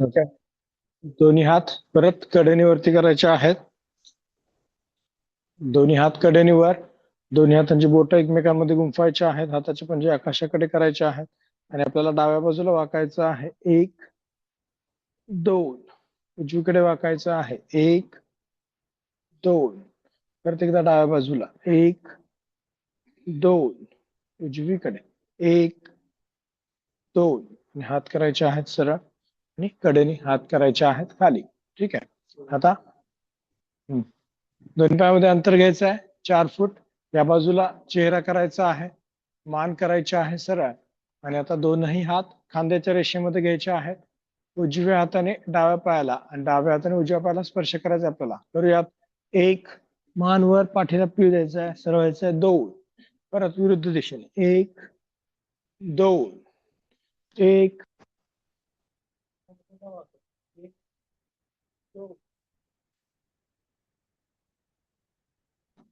Okay. दोन्ही हात परत कडेनीवरती करायचे आहेत. दोन्ही हात कडेनीवर. दोन्ही हातांची बोटं एकमेकांमध्ये गुंफायचे आहेत. हाताचे पंजे आकाशाकडे करायचे आहेत आणि आपल्याला डाव्या बाजूला वाकायचं आहे. एक, दोन. उजवीकडे वाकायचं आहे. एक, दोन. परत एकदा डाव्या बाजूला. एक, दोन. उजवीकडे. एक, दोन. आणि हात करायचे आहेत सरळ आणि कडेने हात करायचे आहेत खाली. ठीक आहे. आता दोन्ही पायामध्ये अंतर घ्यायचं आहे 4 फूट. या बाजूला चेहरा करायचा आहे. मान करायचे आहे सरळ. आणि आता दोनही हात खांद्याच्या रेषेमध्ये घ्यायचे आहेत. उजव्या हाताने डाव्या पायाला आणि डाव्या हाताने उजव्या पायाला स्पर्श करायचा आपल्याला. करूयात. एक, मान वर, पाठीला पीळ द्यायचा आहे, सरळायचं आहे. दोन. परत विरुद्ध दिशेने. एक, दोन. एक,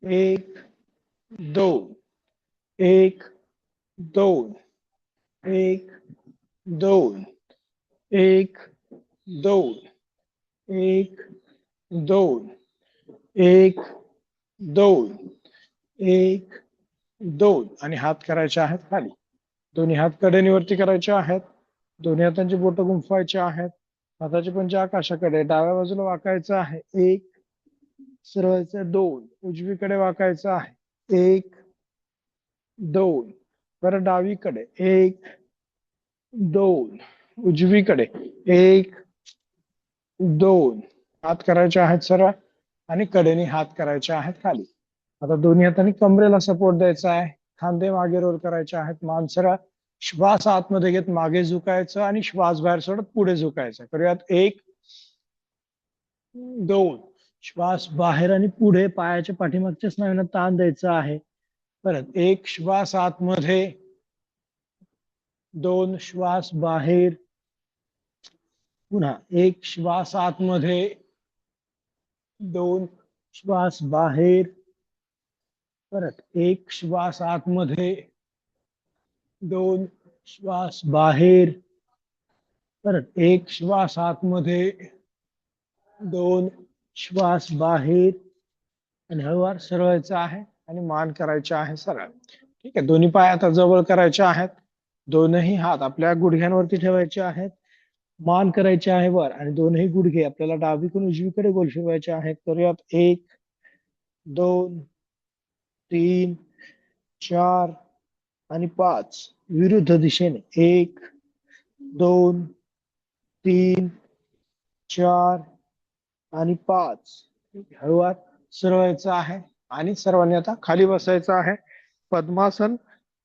एक, दोन. एक, दोन. एक, दोन. एक, दोन. एक, दोन. एक, दोन. एक, दोन. आणि हात करायचे आहेत खाली. दोन्ही हात कडेनीवरती करायचे आहेत. दोन्ही हातांची बोटं गुंफवायची आहेत. हाताचे पंजे आकाशाकडे. डाव्या बाजूला वाकायचं आहे. एक, सरळचं. दोन. उजवीकडे वाकायचं आहे. एक, दोन. परत डावीकडे. एक, दोन. उजवीकडे. एक, दोन. हात करायचे आहेत सरळ आणि कडेने हात करायचे आहेत खाली. आता दोन्ही हातांनी कमरेला सपोर्ट द्यायचा आहे. खांदे मागे रोल करायचे आहेत. मान सरळ. श्वास आतमध्ये घेत मागे झुकायचं आणि श्वास बाहेर सोडत पुढे झुकायचं. करूयात. एक, दोन. श्वास बाहेर आणि पुढे. पायाच्या पाठीमागच्या स्नायूंना ताण द्यायचा आहे. परत एक, श्वास आतमध्ये. दोन, श्वास बाहेर. पुन्हा एक, श्वास आतमध्ये. दोन, श्वास बाहेर. परत एक, श्वास आतमध्ये. दोन, श्वास बाहेर. परत एक, श्वास आतमध्ये. दोन, श्वास बाहेर. आणि हळूवार सरळायचं आहे आणि मान करायचे आहे सरळ. ठीक आहे. दोन्ही पाय आता जवळ करायचे आहेत. दोनही हात आपल्या गुडघ्यांवरती ठेवायचे आहेत. मान करायचे आहे वर आणि दोनही गुडघे आपल्याला डावीकडून उजवीकडे गोल फिरवायचे आहेत. करूयात. एक, दोन, तीन, चार आणि पाच. विरुद्ध दिशेने. एक, दोन, तीन, चार आणि पाच. हळूवार सरळायचं आहे आणि सर्वांनी आता खाली बसायचं आहे. पद्मासन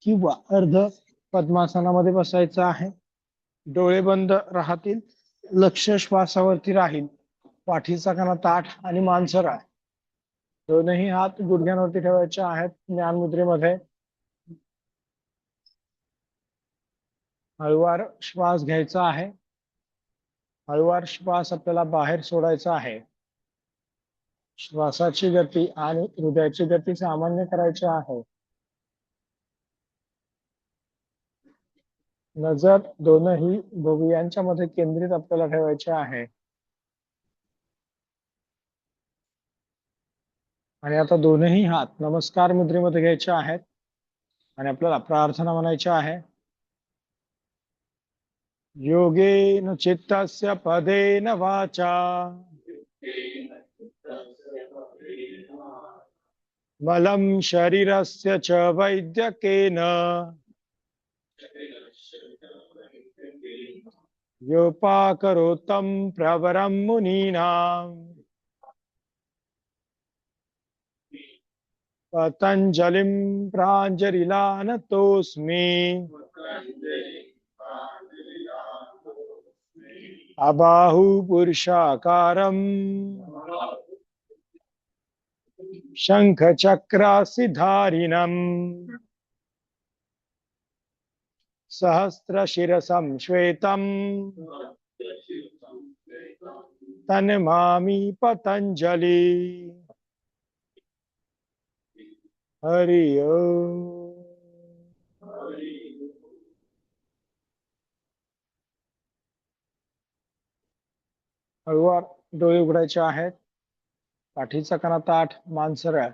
किंवा अर्ध पद्मासनामध्ये बसायचं आहे. डोळे बंद राहतील. लक्ष श्वासावरती राहील. पाठीचा कणा ताठ आणि मान सरळ. दोनही हात गुडघ्यांवरती ठेवायचे आहेत ज्ञान मुद्रेमध्ये. हळूवार श्वास घ्यायचा आहे. हळूवार श्वास आपल्याला बाहेर सोडायचा आहे. श्वासाची गती आणि हृदयाची गती सामान्य करायची आहे. नजर दोनही भुवयांच्या मध्ये केंद्रित आपल्याला ठेवायचे आहे. आणि आता दोनही हात नमस्कार मुद्रेमध्ये घ्यायचे आहेत आणि आपल्याला प्रार्थना म्हणायची आहे. योगेन चित्तस्य पदेन वाचा मलं शरीरस्य च वैद्यकेन योपाकरोतं प्रवरं मुनीनां पतञ्जलिं प्राञ्जलिलानतोऽस्मि अबाहु पुरुषाकारम् शङ्खचक्रासिधारिणम् सहस्रशिरसं श्वेतम् तन्मामि पतञ्जलि. हरि ओम. हळूवार डोळे उघडायचे आहेत. पाठीचा कणा ताठ, मान सरळ.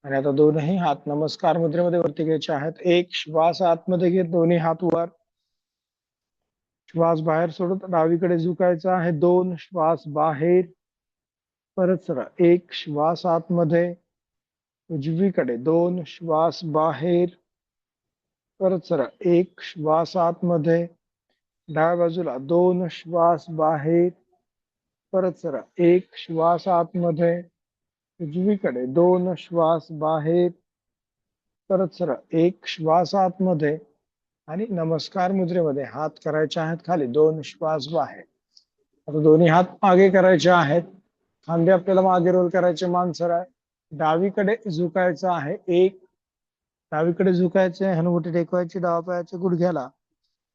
आणि आता दोनही हात नमस्कार मुद्रेमध्ये वरती घ्यायचे आहेत. एक श्वास आतमध्ये घेत दोन्ही हात वर. श्वास बाहेर सोडत डावीकडे झुकायचा आहे. दोन श्वास बाहेर, परत सरळ. एक श्वास आतमध्ये उजवीकडे. दोन श्वास बाहेर, परत सरळ. एक श्वास आतमध्ये डाव्या बाजूला. दोन श्वास बाहेर, परत सरळ. एक श्वास आतमध्ये उजवीकडे. दोन श्वास बाहेर, परत सरळ. एक श्वास आतमध्ये आणि नमस्कार मुद्रेमध्ये हात करायचे आहेत खाली. दोन श्वास बाहेर. आता दोन्ही हात मागे करायचे आहेत. खांदे आपल्याला मागे रोल करायचे, मान सरळ. डावीकडे झुकायचं आहे. एक डावीकडे झुकायचे, हनुवटी टेकवायची डावा पायाच्या गुडघ्याला.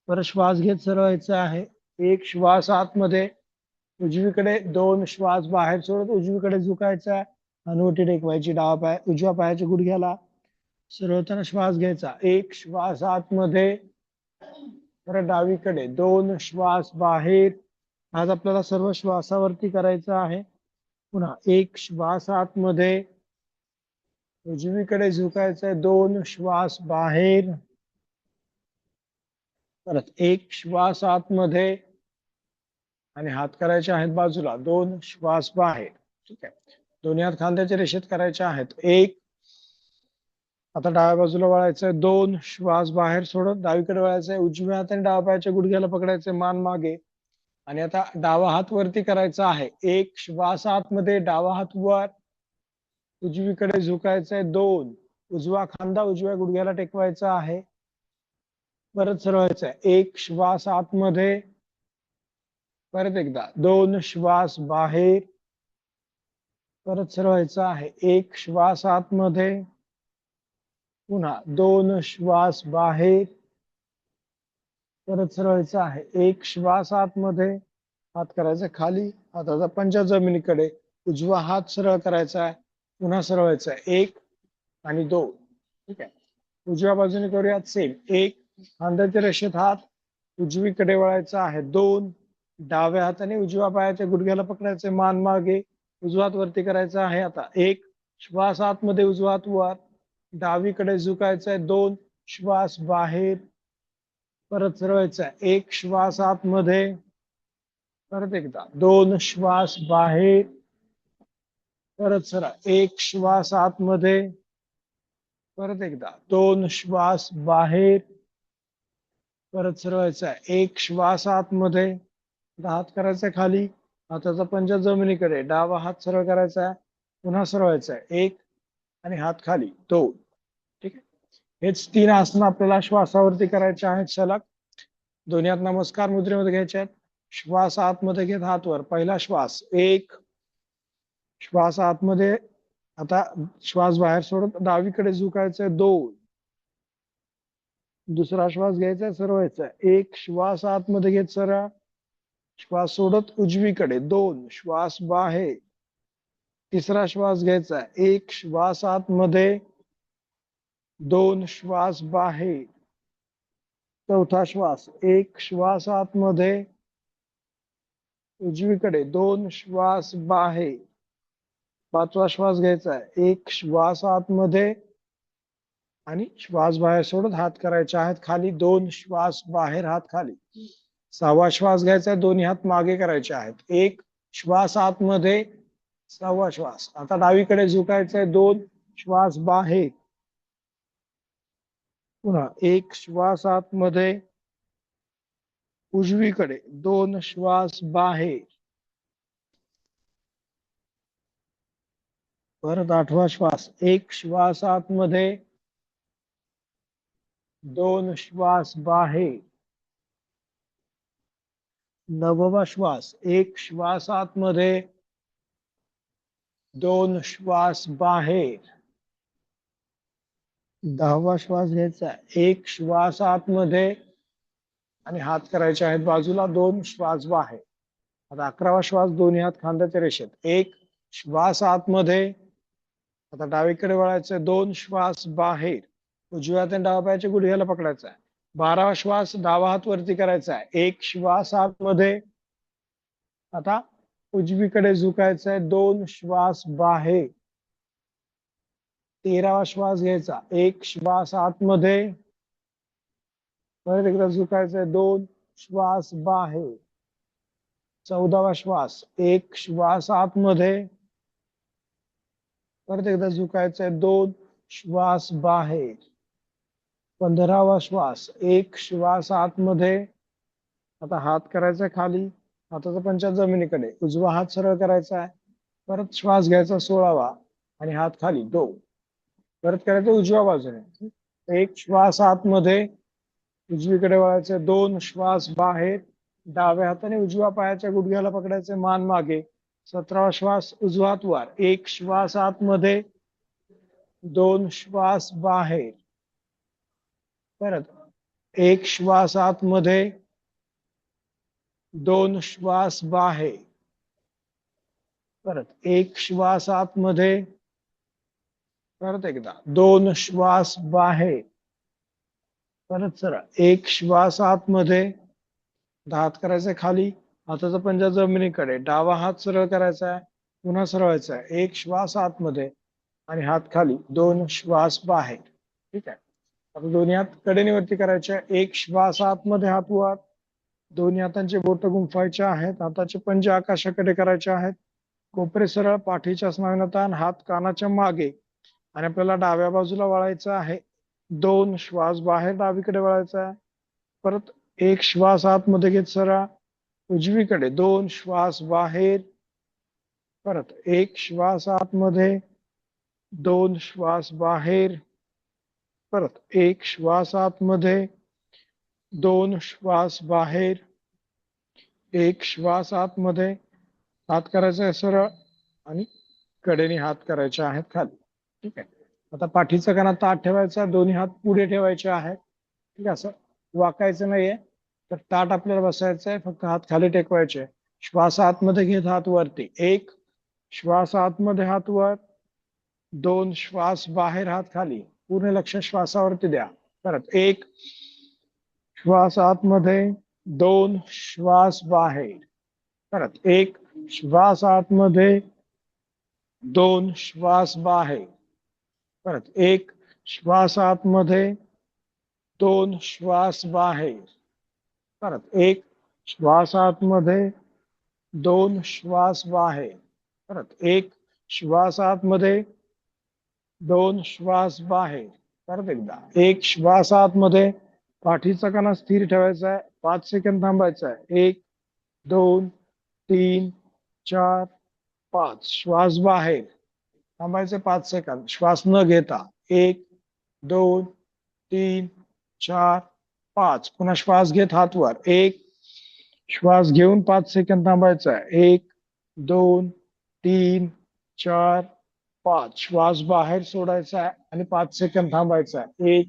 परत श्वास घेत सरळायचं आहे. एक श्वास आतमध्ये उजवीकडे. दोन श्वास बाहेर सोडत उजवीकडे झुकायचा आहे. हनुवटी टेकवायची डावा पाय उजव्या पायाच्या गुडघ्याला. सरळताना श्वास घ्यायचा. एक श्वास आतमध्ये, परत डावीकडे. दोन श्वास बाहेर. आज आपल्याला सर्व श्वासावरती करायचं आहे. पुन्हा एक श्वास आतमध्ये उजवीकडे झुकायचंय. दोन श्वास बाहेर, परत एक श्वास आतमध्ये आणि हात करायचे आहेत बाजूला. दोन श्वास बाहेर. ठीक आहे. दोन्ही हात खांद्याच्या रेषेत करायचे आहेत. एक. आता डाव्या बाजूला वळायचंय. दोन श्वास बाहेर सोडत डावीकडे वळायचंय. उजव्या हाताने डाव्या पायाच्या गुडघ्याला पकडायचंय, मान मागे. आणि आता डावा हात वरती करायचा आहे. एक श्वास आतमध्ये, डावा हात वर, उजवीकडे झुकायचंय. दोन. उजवा खांदा उजव्या गुडघ्याला टेकवायचा आहे. परत सरळायचंय. एक श्वास आतमध्ये, परत एकदा. दोन श्वास बाहेर, परत सरळायचं आहे. एक श्वास आतमध्ये, पुन्हा दोन श्वास बाहेर, परत सरळायचं आहे. एक श्वास आतमध्ये, हात करायचा खाली, हाताचा पंजा जमिनीकडे. उजवा हात सरळ करायचा आहे. पुन्हा सरळायचा आहे. एक आणि दोन. ठीक आहे. उजव्या बाजूने करूयात सेम. एक. खांद्याच्या रेषेत हात उजवीकडे वळायचा आहे. दोन. डाव्या हाताने उजव्या पायाच्या गुडघ्याला पकडायचे, मान मागे. उजवा हात वरती करायचा आहे. आता एक श्वास आतमध्ये, उजवा हात वर, डावीकडे झुकायचा आहे. दोन श्वास बाहेर, परत सरळायचा आहे. एक श्वास आतमध्ये, परत एकदा. दोन श्वास बाहेर, परत सरळ. एक श्वास आतमध्ये, परत एकदा. दोन श्वास बाहेर, परत सरळायचा आहे. एक श्वास आतमध्ये, हात करायचा खाली, हाताचा पंजा जमिनीकडे. डावा हात सरळ करायचा आहे. पुन्हा सरळायचा आहे. एक आणि हात खाली. दोन. ठीक आहे. हेच तीन आसनं आपल्याला श्वासावरती करायचे आहेत सलग. दोन्ही हात नमस्कार मुद्रेमध्ये घ्यायचे आहेत. श्वास आतमध्ये घेत हात वर. पहिला श्वास. एक श्वास आतमध्ये. आता श्वास बाहेर सोडत डावीकडे झुकायचंय. दोन. दुसरा श्वास घ्यायचा, सरळायचा. एक श्वास आतमध्ये घेत सरळ. श्वास सोडत उजवीकडे. दोन श्वास बाहेर. तिसरा श्वास घ्यायचा. एक श्वास आतमध्ये, दोन श्वास बाहेर. चौथा श्वास. एक श्वास आतमध्ये, उजवीकडे. दोन श्वास बाहेर. पाचवा श्वास घ्यायचा आहे. एक श्वास आतमध्ये आणि श्वास बाहेर सोडत हात करायचे आहेत खाली. दोन श्वास बाहेर, हात खाली. सहावा श्वास घ्यायचा. दोन्ही हात मागे करायचे आहेत. एक श्वास आतमध्ये, सहावा श्वास. आता डावीकडे झुकायचंय. दोन श्वास बाहेर, पुन्हा एक श्वास आतमध्ये, उजवीकडे. दोन श्वास बाहेर, परत आठवा श्वास. एक श्वास आतमध्ये, दोन श्वास बाहेर. नववा श्वास. एक श्वास आतमध्ये, दोन श्वास बाहेर. दहावा श्वास घ्यायचा. एक श्वास आतमध्ये आणि हात करायचे आहेत बाजूला. दोन श्वास बाहेर. आता 11वा श्वास. दोन्ही हात खांद्याच्या रेषेत. एक श्वास आतमध्ये. आता डावीकडे वळायचंय. दोन श्वास बाहेर. उजव्या हाताने डाव्या पायाच्या गुडघ्याला पकडायचा आहे. 12वा श्वास. डावा हात वरती करायचा आहे. एक श्वास आतमध्ये. आता उजवीकडे झुकायचं आहे, 2 श्वास बाहेर. 13वा श्वास घ्यायचा, 1 श्वास आतमध्ये, परत एकदा झुकायचंय, 2 श्वास बाहेर. 14वा श्वास, 1 श्वास आतमध्ये, परत एकदा झुकायचंय, 2 श्वास बाहेर. 15वा श्वास, 1 श्वास आतमध्ये, आता हात करायचा खाली, हाताचा पंजा जमिनीकडे, उजवा हात सरळ करायचा आहे, परत श्वास घ्यायचा 16वा आणि हात खाली, 2. परत करायचं उजव्या बाजूने, 1 श्वास आतमध्ये, उजवीकडे वळायचे, 2 श्वास बाहेर. डाव्या हाताने उजव्या पायाच्या गुडघ्याला पकडायचे, मान मागे. 17वा श्वास उजवा हात वर, 1 श्वास आतमध्ये, 2 श्वास बाहेर. परत 1 श्वास आतमध्ये, 2 श्वास बाहेर. परत 1 श्वास आतमध्ये, परत एकदा 2 श्वास बाहेर. परत सरळ 1 श्वास आतमध्ये, हात करायचा खाली, हाताचा पंजा जमिनीकडे, डावा हात सरळ करायचा आहे, पुन्हा सरळायचा आहे, 1 श्वास आतमध्ये आणि हात खाली, 2 श्वास बाहेर. ठीक आहे. आता दोन्ही हात कडेनीवरती करायचे, 1 श्वास आतमध्ये, हात वर, दोन्ही हातांचे बोट गुंफायचे आहेत, हाताचे पंजे आकाशाकडे करायचे आहेत, कोपरे सरळ, पाठीच्या स्नायूंना ताण, हात कानाच्या मागे, आणि आपल्याला डाव्या बाजूला वळायचं आहे, 2 श्वास बाहेर डावीकडे वळायचा आहे. परत 1 श्वास आतमध्ये घेत सरळ उजवीकडे, 2 श्वास बाहेर. परत 1 श्वास आतमध्ये, 2 श्वास बाहेर. परत 1 श्वास आतमध्ये, 2 श्वास बाहेर. 1 श्वास आतमध्ये, हात करायचा आहे सरळ आणि कडेने हात करायचे आहेत खाली. ठीक आहे. आता पाठीचा कणा ताठ ठेवायचा, दोन्ही हात पुढे ठेवायचे आहेत. ठीक आहे, असं वाकायचं नाहीये, तर ताट आपल्याला बसायचं आहे, फक्त हात खाली टेकवायचे. श्वास आतमध्ये घेत हात वरती, 1 श्वास आतमध्ये, हात वर, 2 श्वास बाहेर, हात खाली. पूर्ण लक्ष श्वासावरती द्या. परत 1 श्वास आतमध्ये, 2 श्वास बाहेर. परत 1 श्वास आतमध्ये, 2 श्वास बाहेर. परत 1 श्वास आतमध्ये, 2 श्वास बाहेर. परत 1 श्वास आतमध्ये, 2 श्वास बाहेर. परत 1 श्वास आतमध्ये, 2 श्वास बाहेर. परत एकदा 1 श्वास आतमध्ये, पाठीचा कणा स्थिर ठेवायचा आहे, 5 सेकंद थांबायचा आहे, 1 2 3 4 5. श्वास बाहेर, थांबायचे 5 सेकंद, श्वास न घेता, 1 2 3 4 5. पुन्हा श्वास घेत हात वर, 1 श्वास घेऊन 5 सेकंद थांबायचा आहे, 1 2 3 4 5. श्वास बाहेर सोडायचा आहे आणि 5 सेकंद थांबायचा आहे, 1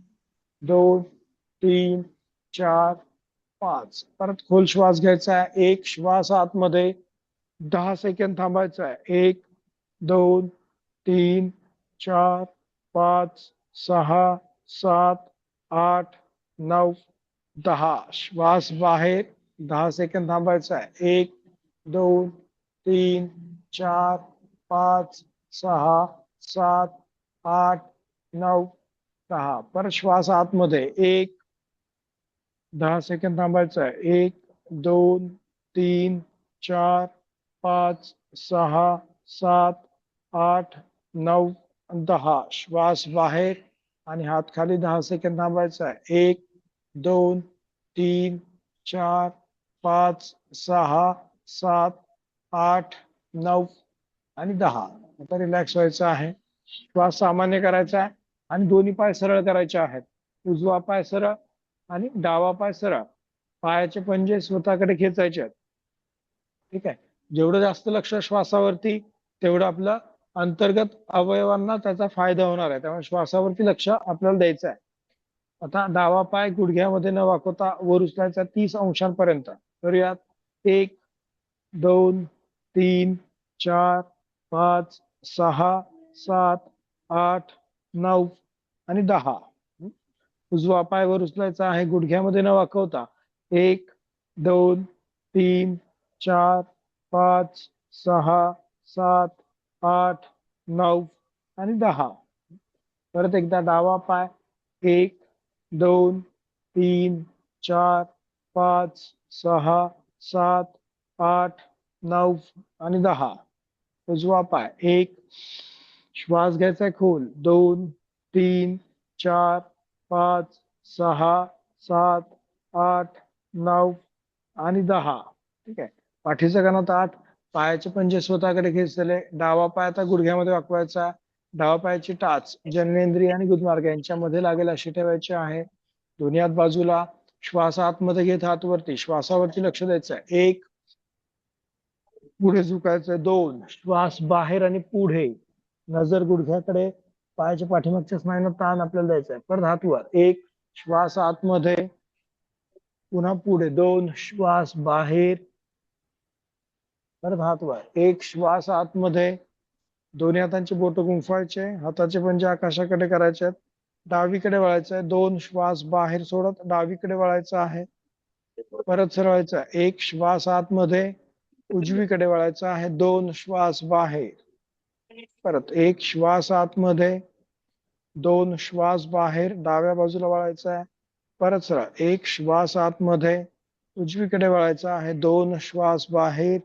2 3 4 5. परत खोल श्वास घ्यायचा आहे, 1 श्वास आतमध्ये, 10 सेकंद थांबायचा आहे, 1 2 3 4 5 6 7 8 9 10. श्वास बाहेर, 10 सेकंद थांबायचा आहे, 1 2 3 4 5 6 7 8 9 10. परत श्वास आतमध्ये, 1 10 सेकंद थांबायचा आहे, 1 2 3 4 5 6 7 8 9 10. श्वास बाहेर आणि हात खाली, 10 सेकंद थांबायचा आहे, 1 2 3 4 5 6 7 8 9 आणि 10. आता रिलॅक्स व्हायचं आहे, श्वास सामान्य करायचा आहे आणि दोन्ही पाय सरळ करायचे आहेत, उजवा पाय सरळ आणि डावा पाय सरळ. पायाचे पंजे स्वतःकडे खेचायचे आहेत. ठीक आहे. जेवढं जास्त लक्ष श्वासावरती, तेवढं आपलं अंतर्गत अवयवांना त्याचा फायदा होणार आहे, त्यामुळे श्वासावरती लक्ष आपल्याला द्यायचं आहे. आता डावा पाय गुडघ्यामध्ये न वाकवता वर उचलायचा 30 अंशांपर्यंत. तर यात 1 2 3 4 5 6 7 8 9 आणि 10. उजवा पाय वर उचलायचा आहे गुडघ्यामध्ये न वाकवता, 1 2 3 4 5 6 7 8 9 आणि 10. परत एकदा डावा पाय 1 2 3 4 5 6 7 8 9 आणि 10. उजवा पाय 1 श्वास घ्यायचा खोल 2 3 4 5 6 7 8 9 आणि 10. ठीक आहे. पाठीचा कणा 8, पायाचे पंजे स्वतःकडे खेचले, डावा पाय आता गुडघ्यामध्ये वाकवायचा, डावा पायाची टाच जननेंद्रिय आणि गुदमार्ग यांच्यामध्ये लागेल अशी ठेवायची आहे. दोन्ही हात बाजूला, श्वास आतमध्ये घेत हात वरती, श्वासावरती लक्ष द्यायचं आहे. 1 पुढे झुकायचंय, 2 श्वास बाहेर आणि पुढे, नजर गुडघ्याकडे, पायाच्या पाठीमागच्या स्नायूंना ताण आपल्याला द्यायचा आहे. परत हात वर, 1 श्वास आतमध्ये, पुन्हा पुढे, 2 श्वास बाहेर, परत हात वर, 1 श्वास आतमध्ये, दोन्ही हातांची बोट गुंफवायचे, हाताचे पंजे आकाशाकडे करायचे आहेत, डावीकडे वळायचं आहे, 2 श्वास बाहेर सोडत डावीकडे वळायचं आहे, परत सरळायचं आहे, 1 श्वास आतमध्ये, उजवीकडे वळायचं आहे, 2 श्वास बाहेर, परत 1 श्वास आतमध्ये, 2 श्वास बाहेर, डाव्या बाजूला वळायचं आहे, परत सरळ, 1 श्वास आतमध्ये, उजवीकडे वळायचं आहे, 2 श्वास बाहेर,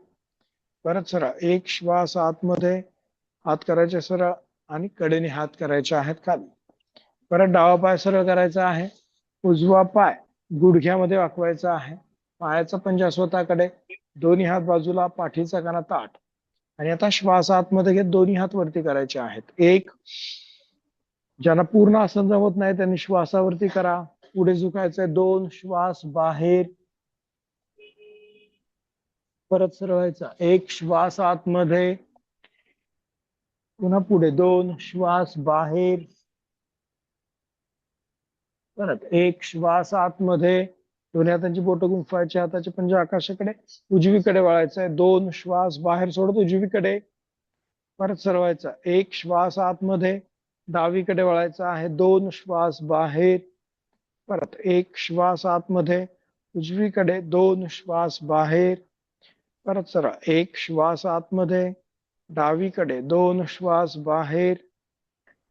परत सरळ, 1 श्वास आतमध्ये, हात करायचे सरळ आणि कडेने हात करायचे आहेत खाली. परत डावा पाय सरळ करायचा आहे, उजवा पाय गुडघ्यामध्ये वाकवायचा आहे, पायाचा पंजा स्वतःकडे, दोन्ही हात बाजूला, पाठीचा कणा ताठ, आणि आता श्वास आतमध्ये घेत दोन्ही हात वरती करायचे आहेत. 1 ज्यांना पूर्ण आसन जमत नाही त्यांनी श्वासावरती करा, पुढे झुकायचंय, 2 श्वास बाहेर, परत सरळायचा, 1 श्वास आतमध्ये, पुन्हा पुढे, 2 श्वास बाहेर, परत 1 श्वास आतमध्ये, दोन्ही हातांची बोट गुंफवायची, हाताचे पंजे आकाशाकडे, उजवीकडे वळायचंय, 2 श्वास बाहेर सोडत उजवीकडे, परत सरळायचा, 1 श्वास आतमध्ये, डावीकडे वळायचा आहे, 2 श्वास बाहेर, परत 1 श्वास आतमध्ये, उजवीकडे, 2 श्वास बाहेर, परत सरळ, 1 श्वास आतमध्ये, डावीकडे, 2 श्वास बाहेर,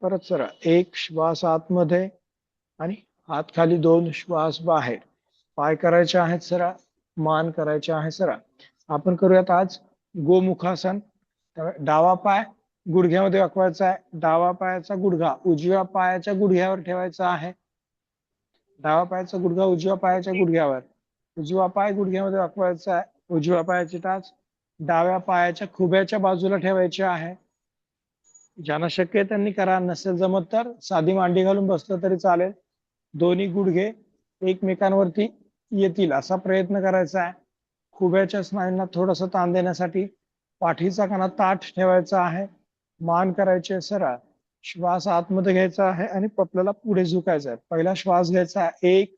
परत सरळ, 1 श्वास आतमध्ये आणि हात खाली, 2 श्वास बाहेर. पाय करायचे आहेत सरळ, मान करायचे आहे सरळ. आपण करूयात आज गोमुखासन. डावा पाय गुडघ्यामध्ये वाकवायचा आहे, डावा पायाचा गुडघा उजव्या पायाच्या गुडघ्यावर ठेवायचा आहे, डावा पायाचा गुडघा उजव्या पायाच्या गुडघ्यावर, उजवा पाय गुडघ्यामध्ये वाकवायचा आहे, उजव्या पायाची टाच डाव्या पायाच्या खुब्याच्या बाजूला ठेवायची आहे. ज्यांना शक्य आहे त्यांनी करा, नसेल जमत तर साधी मांडी घालून बसलं तरी चालेल. दोन्ही गुडघे एकमेकांवरती येतील असा प्रयत्न करायचा आहे. खुब्याच्या स्नायूंना थोडस ताण देण्यासाठी पाठीचा कणा ताठ ठेवायचा आहे, मान करायचे सरळ, श्वास आतमध्ये घ्यायचा आहे आणि पपल्याला पुढे झुकायचा आहे. पहिला श्वास घ्यायचा आहे, 1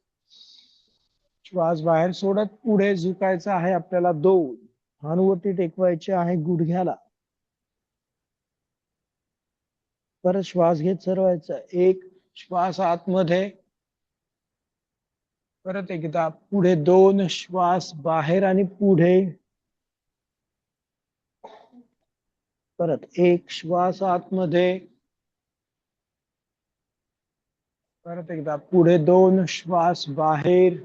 श्वास बाहेर सोडत पुढे झुकायचा आहे आपल्याला, 2 हानवटी टेकवायचे आहे गुडघ्याला, परत श्वास घेत सरवायचा, 1 श्वास आतमध्ये, परत एकदा पुढे, 2 श्वास बाहेर आणि पुढे, परत 1 श्वास आतमध्ये, परत एकदा पुढे, 2 श्वास बाहेर,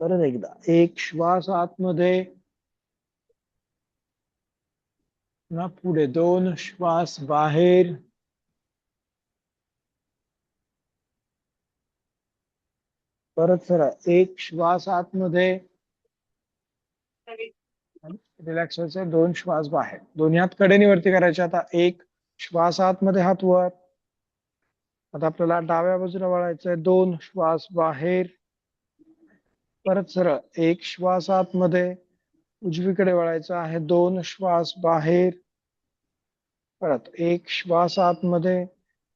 परत एकदा 1 श्वास आतमध्ये, पुन्हा पुढे, 2 श्वास बाहेर, परत सरळ, 1 श्वास आतमध्ये, रिलॅक्स व्हायचं, 2 श्वास बाहेर. दोन्ही हात कडेने वरती करायचे. आता 1 श्वास आतमध्ये, हात वर. आता आपल्याला डाव्या बाजूला वळायचंय, 2 श्वास बाहेर, परत सरळ, 1 श्वास आतमध्ये, उजवीकडे वळायचं आहे, 2 श्वास बाहेर, परत 1 श्वास आतमध्ये,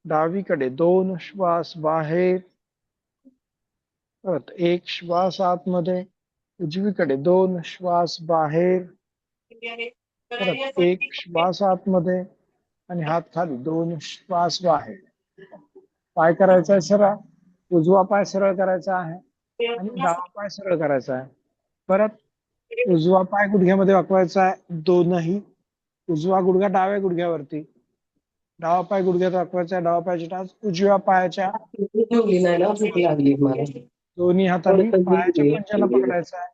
डावीकडे, 2 श्वास बाहेर, परत 1 श्वास आतमध्ये, उजवीकडे, 2 श्वास बाहेर, परत 1 श्वास आतमध्ये आणि हात खाली, 2 श्वास बाहेर. पाय करायचा आहे सरळ, उजवा पाय सरळ करायचा आहे, आणि डावा पाय सरळ करायचा आहे. परत उजवा पाय गुडघ्यामध्ये वाकवायचा आहे, दोनही. उजवा गुडघा डाव्या गुडघ्यावरती, डावा पाय गुडघ्यात वाकवायचा आहे, डावा पायाची टाच उजव्या पायाच्या दोन्ही हातांनी पायाच्या पंजाला पकडायचा आहे.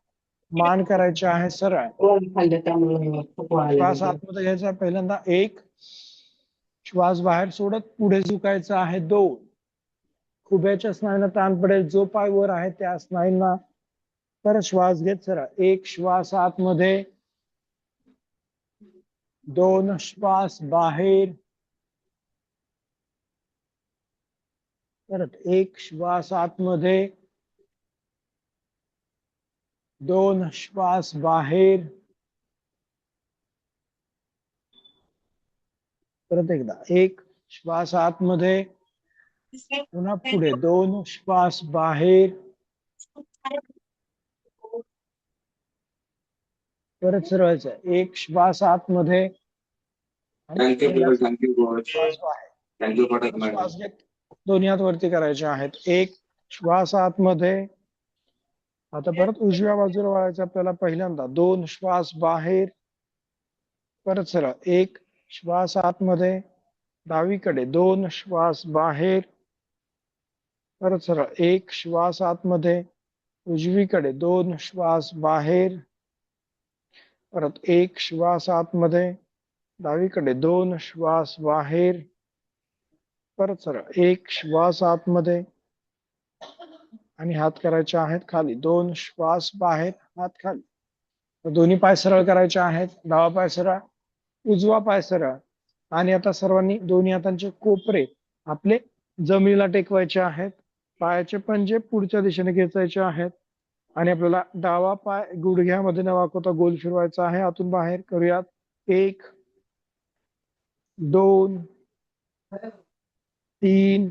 मान करायचे आहे सरळ. श्वास आतमध्ये घ्यायचा पहिल्यांदा 1, श्वास बाहेर सोडत पुढे झुकायचा आहे 2. खुब्याच्या स्नायूंना ताण पडेल, जो पाय वर आहे त्या स्नायूंना. परत श्वास घेत सरळ 1 श्वास आतमध्ये, 2 श्वास बाहेर, परत 1 श्वास आतमध्ये, 2 श्वास बाहेर, परत एकदा 1 श्वास आतमध्ये, पुन्हा पुढे 2 श्वास बाहेर, परत सरळायचं 1 श्वास आतमध्ये आणि श्वास बाहेर. श्वास घेत दोन्ही हात वरती करायचे आहेत. 1 श्वास आतमध्ये, आता परत उजव्या बाजूला वळायचं आपल्याला पहिल्यांदा, 2 श्वास बाहेर, परत सरळ 1 श्वास आतमध्ये, डावीकडे 2 श्वास बाहेर, परत सरळ 1 श्वास आतमध्ये, उजवीकडे 2 श्वास बाहेर, परत 1 श्वास आतमध्ये, डावीकडे 2 श्वास बाहेर, परत सरळ 1 श्वास आतमध्ये आणि हात करायचे आहेत खाली, 2 श्वास बाहेर, हात खाली. दोन्ही पाय सरळ करायचे आहेत, डावा पाय सरळ, उजवा पाय सरळ. आणि आता सर्वांनी दोन्ही हातांचे कोपरे आपले जमिनीला टेकवायचे आहेत. पायाचे पंजे पुढच्या दिशेने खेचायचे आहेत आणि आपल्याला डावा पाय गुडघ्यामध्ये न वाकवता गोल फिरवायचा आहे. आतून बाहेर करूयात. 1 2 3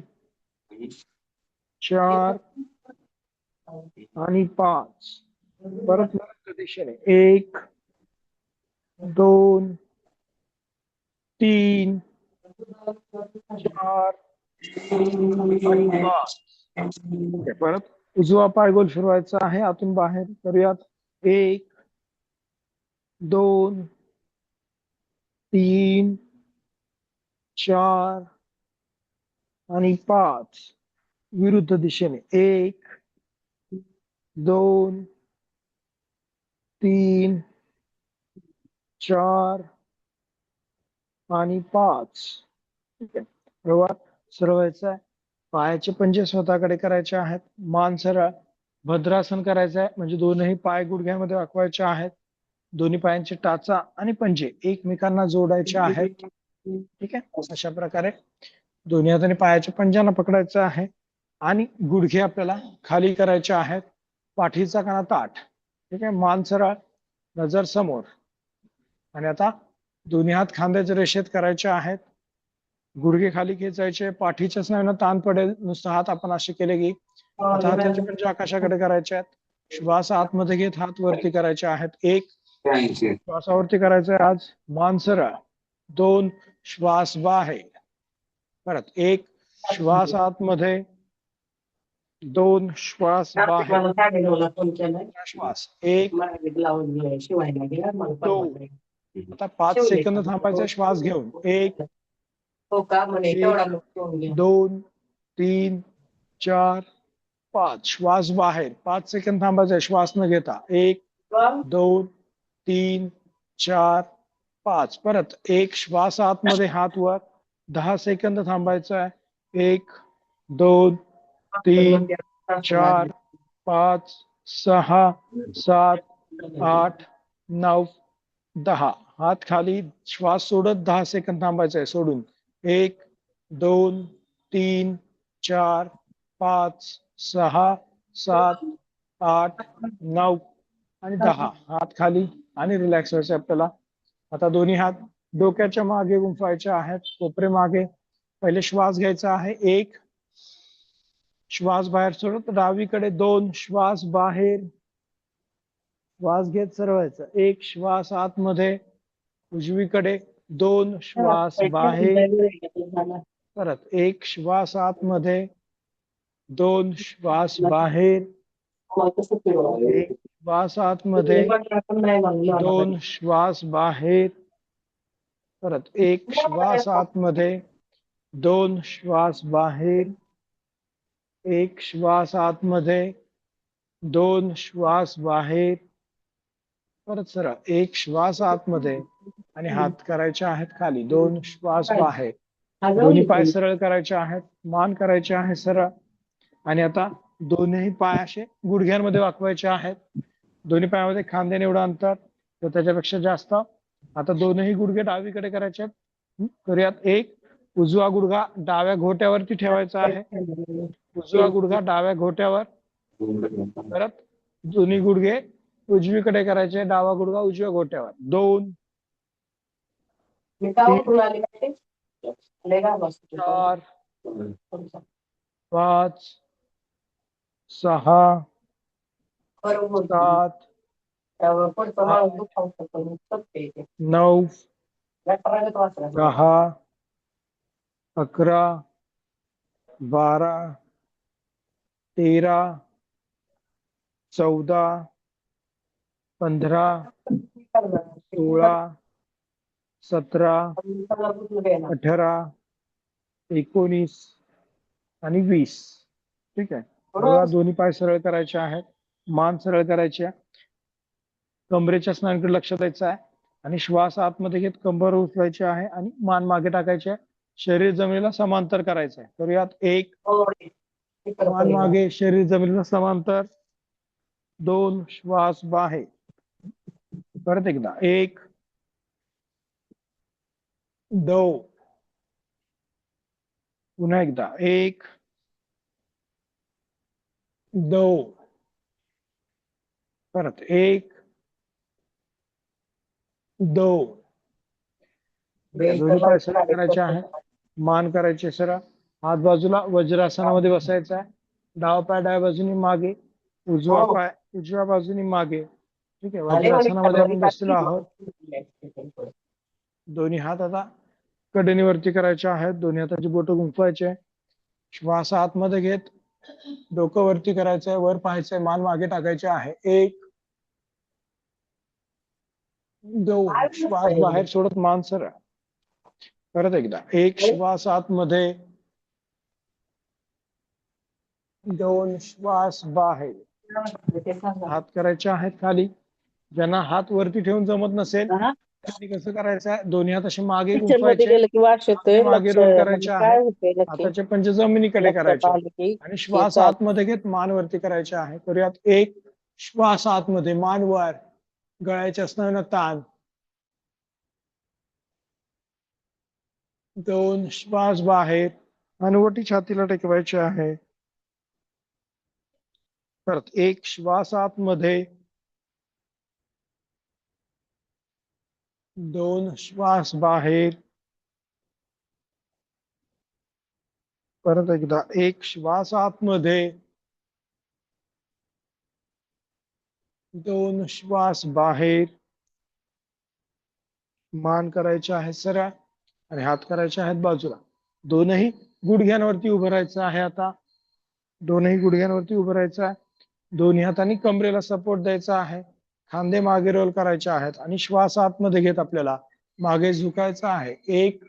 4 आणि 5. परत विरुद्ध दिशेने 1 2 3 4 आणि 5. परत उजवा पाय गोल फिरवायचा आहे, आतून बाहेर करूयात. 1 2 3 4 आणि 5. विरुद्ध दिशेने 1 2 3 4 आणि 5. ठीक आहे, सुरुवात सरळवायचं आहे. पायाचे पंजे स्वतःकडे करायचे आहेत, मान सरळ. भद्रासन करायचं आहे, म्हणजे दोनही पाय गुडघ्यामध्ये वाकवायचे आहेत. दोन्ही पायांचे टाचा आणि पंजे एकमेकांना जोडायचे आहेत. ठीक आहे, अशा प्रकारे दोन्ही हाताने पायाच्या पंजांना पकडायचं आहे आणि गुडघे आपल्याला खाली करायचे आहेत. पाठीचा कणा ताठ. ठीक आहे, मान सरळ, नजर समोर. आणि आता दोन्ही हात खांद्याच्या रेषेत करायचे आहेत. गुडघे खाली खेचायचे, पाठीच्या स्नायूंना ताण पडेल. नुसतं हात आपण असे केले की आता हाताचे पंजे आकाशाकडे करायचे आहेत. श्वास आतमध्ये घेत हात वरती करायचे आहेत. 1 श्वासावरती करायचंय आज, मान सरळ. 2 श्वास बाहेर, परत 1 श्वास आतमध्ये, 2 श्वास बाहेर, श्वास 1 2. आता 5 सेकंद थांबायचा श्वास घेऊन. 1 2 3 4 5. श्वास बाहेर 5 सेकंद थांबायचा श्वास न घेता. 1 2 3 4 5. परत 1 श्वास आतमध्ये, हात वर, 10 सेकंद थांबायचा आहे. 1 2 3 4 5 6 7 8 9 10. हात खाली, श्वास सोडत 10 सेकंद थांबायचा आहे. सोडून 1 2 3 4 5 6 7 8 9 आणि 10. हात खाली आणि रिलॅक्स व्हायचे आपल्याला. आता दोन्ही हात डोक्याच्या मागे गुंफायचे आहेत, कोपरे मागे. पहिले श्वास घ्यायचा आहे. 1 श्वास बाहेर सोडत डावीकडे, 2 श्वास बाहेर, श्वास घेत सरळायचा. 1 श्वास आतमध्ये, उजवीकडे 2 श्वास बाहेर, परत 1 श्वास आतमध्ये, 2 श्वास बाहेर, एक श्वास आतमध्ये, दोन श्वास बाहेर, परत एक श्वास आतमध्ये, दोन श्वास बाहेर, एक श्वास आतमध्ये, दोन श्वास बाहेर, परत सरळ एक श्वास आतमध्ये आणि हात करायचे आहेत खाली, दोन श्वास बाहेर, दोन्ही पाय सरळ करायचे आहेत, मान करायचे आहे सरळ, आणि आता दोन्ही पाय असे गुडघ्यांमध्ये वाकवायचे आहेत, दोन्ही पायामध्ये खांद्याने एवढं अंतर तर त्याच्यापेक्षा जास्त. आता दोनही गुडघे डावीकडे करायचे आहेत. करूयात. एक, उजवा गुडघा डाव्या घोट्यावरती ठेवायचा आहे, उजवा गुडघा डाव्या घोट्यावर, परत दोन्ही गुडघे उजवीकडे करायचे, डावा गुडघा उजव्या घोट्यावर. दोन, तीन, चार, पाच, सहा, सात, नऊ, 10, 11, 12, 13, 14, 15, 16, 17, 18, 19 आणि 20. ठीक आहे. बघा, दोन्ही पाय सरळ करायचे आहेत, मान सरळ करायची आहे, कमरेच्या स्नायूंकडे लक्ष द्यायचं आहे आणि श्वास आतमध्ये घेत कंबर उचलायची आहे आणि मान मागे टाकायचे आहे. शरीर जमिनीला समांतर करायचं आहे. करूयात. एक, मान मागे, शरीर जमिनीला समांतर, दोन, श्वास बाहेर, परत एकदा. एक, दोन, पुन्हा एकदा. एक, दोन, परत. एक, दोन. दोन्ही पाय सरळ करायचे आहे, मान करायचे सरळ, हात बाजूला वज्रासनामध्ये बसायचा आहे. डावा पाय डाव्या बाजूने मागे, उजवा पाय उजव्या बाजूने मागे. ठीक आहे. वज्रासनामध्ये आपण बसलेलो आहोत. दोन्ही हात आता कडेनीवरती करायचे आहेत, दोन्ही हाताची बोटं गुंफवायचे. श्वास आतमध्ये घेत डोकं वरती करायचंय, वर पाहायचंय, मान मागे टाकायचे आहे. एक, दोन, श्वास बाहेर सोडत मान सरळ. परत एकदा. एक, श्वास आतमध्ये, दोन, श्वास बाहेर. हात करायचे आहेत खाली. ज्यांना हात वरती ठेवून जमत नसेल त्यांनी कसं करायचं आहे, दोन्ही हात असे मागे गुंफवायचे, मागे रोल करायचे आहे, हाताचे पंजे जमिनीकडे करायचे आणि श्वास आतमध्ये घेत मान वरती करायचे आहे. करूयात. एक, श्वास आतमध्ये, मान वर, गळ्याच्या स्नायूंना ताण. दोन, श्वास बाहेर, हनुवटी छातीला टेकवायची आहे. परत. एक, श्वास आतमध्ये, दोन, श्वास बाहेर, परत एकदा. एक, श्वास आतमध्ये, दोन, श्वास बाहेर, मान करायचे आहे सरळ आणि हात करायचे आहेत बाजूला. दोनही गुडघ्यांवरती उभं राहायचं आहे. आता दोनही गुडघ्यांवरती उभं राहायचं आहे, दोन्ही हातांनी कमरेला सपोर्ट द्यायचा आहे, खांदे मागे रोल करायचे आहेत आणि श्वास आतमध्ये घेत आपल्याला मागे झुकायचं आहे. एक,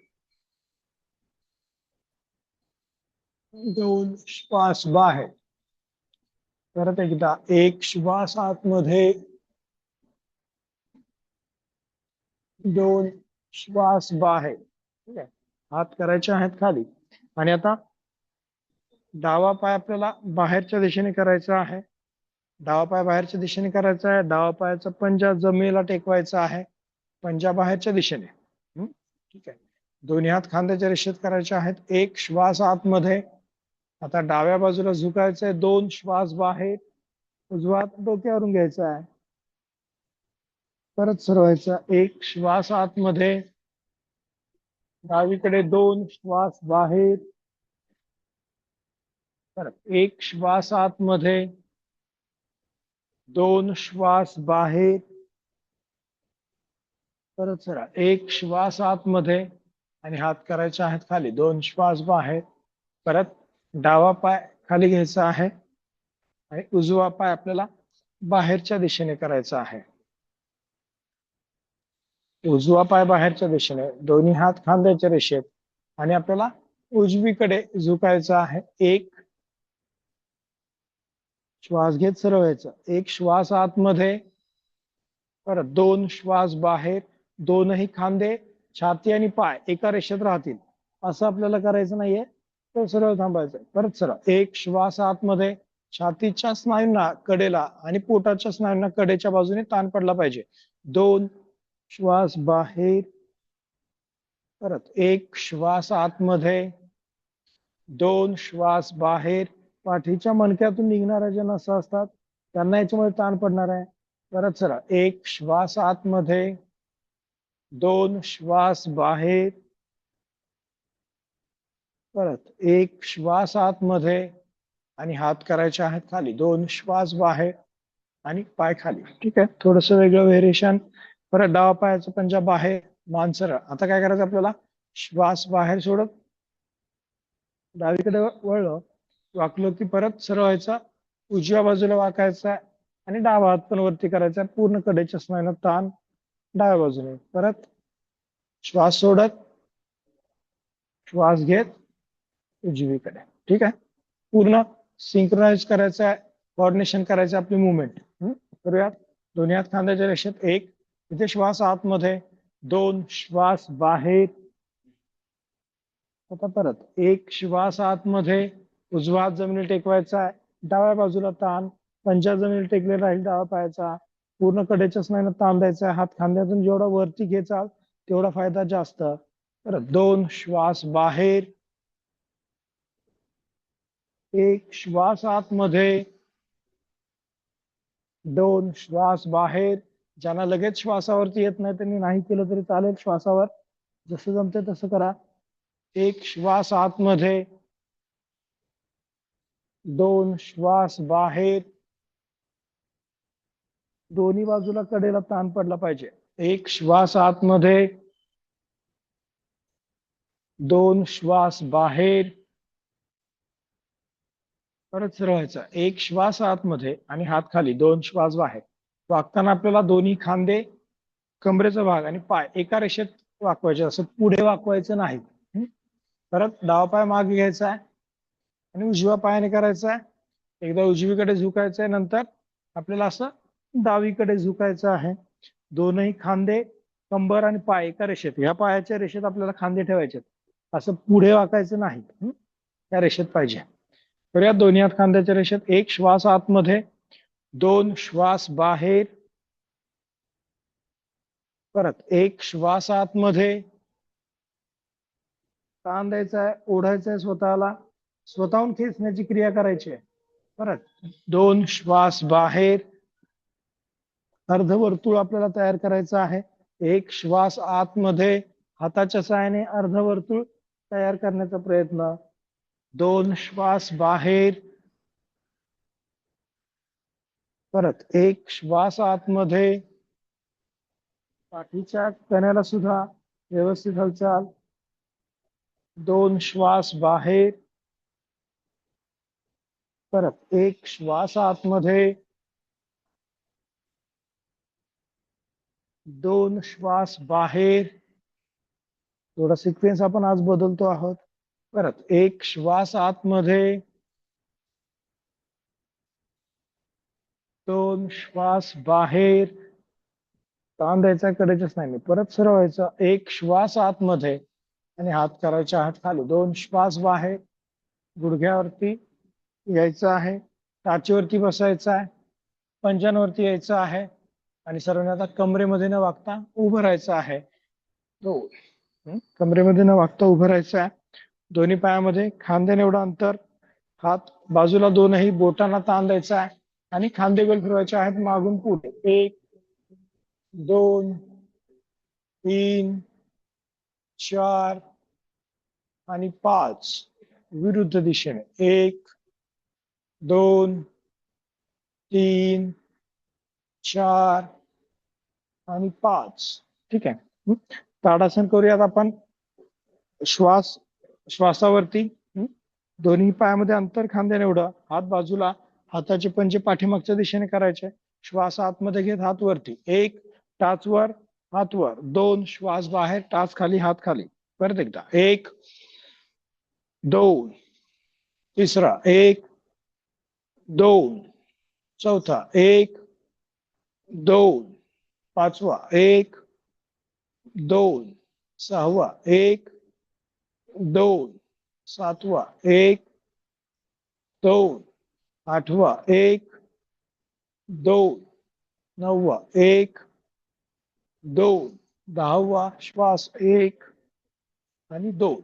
दोन, श्वास बाहेर, परत एकदा. एक, श्वास आतमध्ये, दोन, श्वास बाहेर. ठीक आहे. हात करायचे आहेत खाली आणि आता डावा पाय आपल्याला बाहेरच्या दिशेने करायचा आहे, डावा पाय बाहेरच्या दिशेने करायचा आहे, डावा पायाचा पंजा जमिनीला टेकवायचा आहे, पंजा बाहेरच्या दिशेने. ठीक आहे. दोन्ही हात खांद्याच्या रेषेत करायचे आहेत. एक, श्वास आतमध्ये, आता डाव्या बाजूला झुकायचंय, दोन, श्वास बाहेर, उजवा हात डोक्यावरून घ्यायचा आहे, परत सरवायचा. एक, श्वास आतमध्ये, डावीकडे, दोन, श्वास बाहेर, परत. एक, श्वास आतमध्ये, दोन, श्वास बाहेर, परत सरळ. एक, श्वास आतमध्ये आणि हात करायचे आहेत खाली, दोन, श्वास बाहेर, परत. डावा पाय खाली घ्यायचा आहे, आणि उजवा पाय आपल्याला बाहेरच्या दिशेने करायचा आहे. उजवा पाय बाहेरच्या दिशेने, दोन्ही हात खांद्याच्या रेषेत आणि आपल्याला उजवीकडे झुकायचं आहे. एक श्वास घेत सरळ व्हायचं, एक श्वास आतमध्ये, परत दोन श्वास बाहेर, दोनही खांदे, छाती आणि पाय एका रेषेत राहतील. असं आपल्याला करायचं नाहीये, तो सरळ थांबायचं. परत सरळ, एक श्वास आतमध्ये, छातीच्या स्नायूंना कडेला आणि पोटाच्या स्नायूंना कडेच्या बाजूने ताण पडला पाहिजे. दोन श्वास बाहेर, परत एक श्वास आतमध्ये, दोन श्वास बाहेर. पाठीच्या मणक्यातून निघणाऱ्या ज्या नसा असतात त्यांना याच्यामुळे ताण पडणार आहे. परत चला, एक श्वास आतमध्ये, दोन श्वास बाहेर, परत एक श्वास आतमध्ये आणि हात करायचे आहेत खाली, दोन श्वास बाहेर आणि पाय खाली. ठीक आहे, थोडस वेगळं व्हेरिएशन. परत डावा पायाचा पंजा बाहेर, मान सरळ. आता काय करायचं आपल्याला, श्वास बाहेर सोडत डावीकडे वळलं, वाकलो की परत सरळ व्हायचा, उजव्या बाजूला वाकायचा आणि डावा हात पण वरती करायचा, पूर्ण कडेच्या स्नायूंना ताण डाव्या बाजूने. परत श्वास सोडत, श्वास घेत उजवीकडे. ठीक आहे, पूर्ण सिंक्रोनाइज करायचं आहे, कोऑर्डिनेशन करायचं आपली मुवमेंट. करूयात. दोन्ही हात खांद्याच्या रेषेत, एक इथे श्वास आतमध्ये, दोन श्वास बाहेर. आता परत एक श्वास आतमध्ये, उजवा हात जमिनीला टेकवायचा आहे, डाव्या बाजूला ताण, पंजा जमिनीला टेकलेला राहील डावा पायाचा, पूर्ण कडेच्या स्नायूंना ताण द्यायचा आहे. हात खांद्यातून जेवढा वरती घेचाल तेवढा फायदा जास्त. परत दोन श्वास बाहेर, एक श्वास आतमध्ये, दोन श्वास बाहेर. ज्यांना लगेच श्वासावरती येत नाही त्यांनी नाही केलं तरी चालेल, श्वासावर जसं जमते तसं करा. एक श्वास आतमध्ये, दोन श्वास बाहेर. दोन्ही बाजूला कडेला ताण पडला पाहिजे. एक श्वास आतमध्ये, दोन श्वास बाहेर. परत सरळ व्हायचा, एक श्वास आतमध्ये आणि हात खाली, दोन श्वास बाहेर. वाकताना आपल्याला दोन्ही खांदे, कमरेचा भाग आणि पाय एका रेषेत वाकवायचे, असं पुढे वाकवायचं नाही. परत डावा पाय मागे घ्यायचा आहे आणि उजव्या पायाने करायचा आहे. एकदा उजवीकडे झुकायचं आहे, नंतर आपल्याला असं डावीकडे झुकायचं आहे. दोनही खांदे, कंबर आणि पाय एका रेषेत, ह्या पायाच्या रेषेत आपल्याला खांदे ठेवायचे, असं पुढे वाकायचं नाही, त्या रेषेत पाहिजे. तर या दोन्ही हात खांद्याच्या रेषेत, एक श्वास आतमध्ये, दोन श्वास बाहेर. परत एक श्वास आतमध्ये, ताण द्यायचा आहे, ओढायचं आहे स्वतःला, स्वतःहून खेचण्याची क्रिया करायची आहे. परत दोन श्वास बाहेर, अर्धवर्तुळ आपल्याला तयार करायचं आहे. एक श्वास आतमध्ये, हाताच्या सहाय्याने अर्धवर्तुळ तयार करण्याचा प्रयत्न. दोन श्वास बाहेर, परत एक श्वास आतमध्ये, पाठीच्या कण्याला सुद्धा व्यवस्थित हालचाल. दोन श्वास बाहेर, परत एक श्वास आतमध्ये, दोन श्वास बाहेर. थोडा सिक्वेन्स आपण आज बदलतो आहोत. परत एक श्वास आतमध्ये, दोन श्वास बाहेर. ताण द्यायचा कडेच्या स्नायूंनी. परत सरळ व्हायचं, एक श्वास आतमध्ये आणि हात करायचे हात खाली, दोन श्वास बाहेर. गुडघ्यावरती यायचं आहे, टाचीवरती बसायचं आहे, पंजांवरती यायचं आहे आणि सर्वांनी आता कमरेमध्ये न वागता उभं राहायचं आहे. कमरेमध्ये न वागता उभं राहायचं आहे. दोन्ही पायामध्ये खांद्याने एवढं अंतर, हात बाजूला, दोनही बोटांना ताण द्यायचा आहे आणि खांदे गोल फिरवायचे आहेत मागून पुढे. एक, दोन, तीन, चार आणि पाच. विरुद्ध दिशेने, एक, दोन, तीन, चार आणि पाच. ठीक आहे, ताडासन करूयात आपण. श्वासावरती, दोन्ही पायामध्ये अंतर खांद्याने एवढं, हात बाजूला, हाताचे पंजे पाठीमागच्या दिशेने करायचे. श्वास आतमध्ये घेत हात वरती. 1 टाच वर, हात वर. 2 श्वास बाहेर, टाच खाली, हात खाली. परत एकदा 1 2 तिसरा 1 2 चौथा 1 2 पाचवा 1 2 सहावा 1 2 सातवा 1 2 आठवा 1 2 नववा 1 2 दहावा श्वास 1 आणि 2.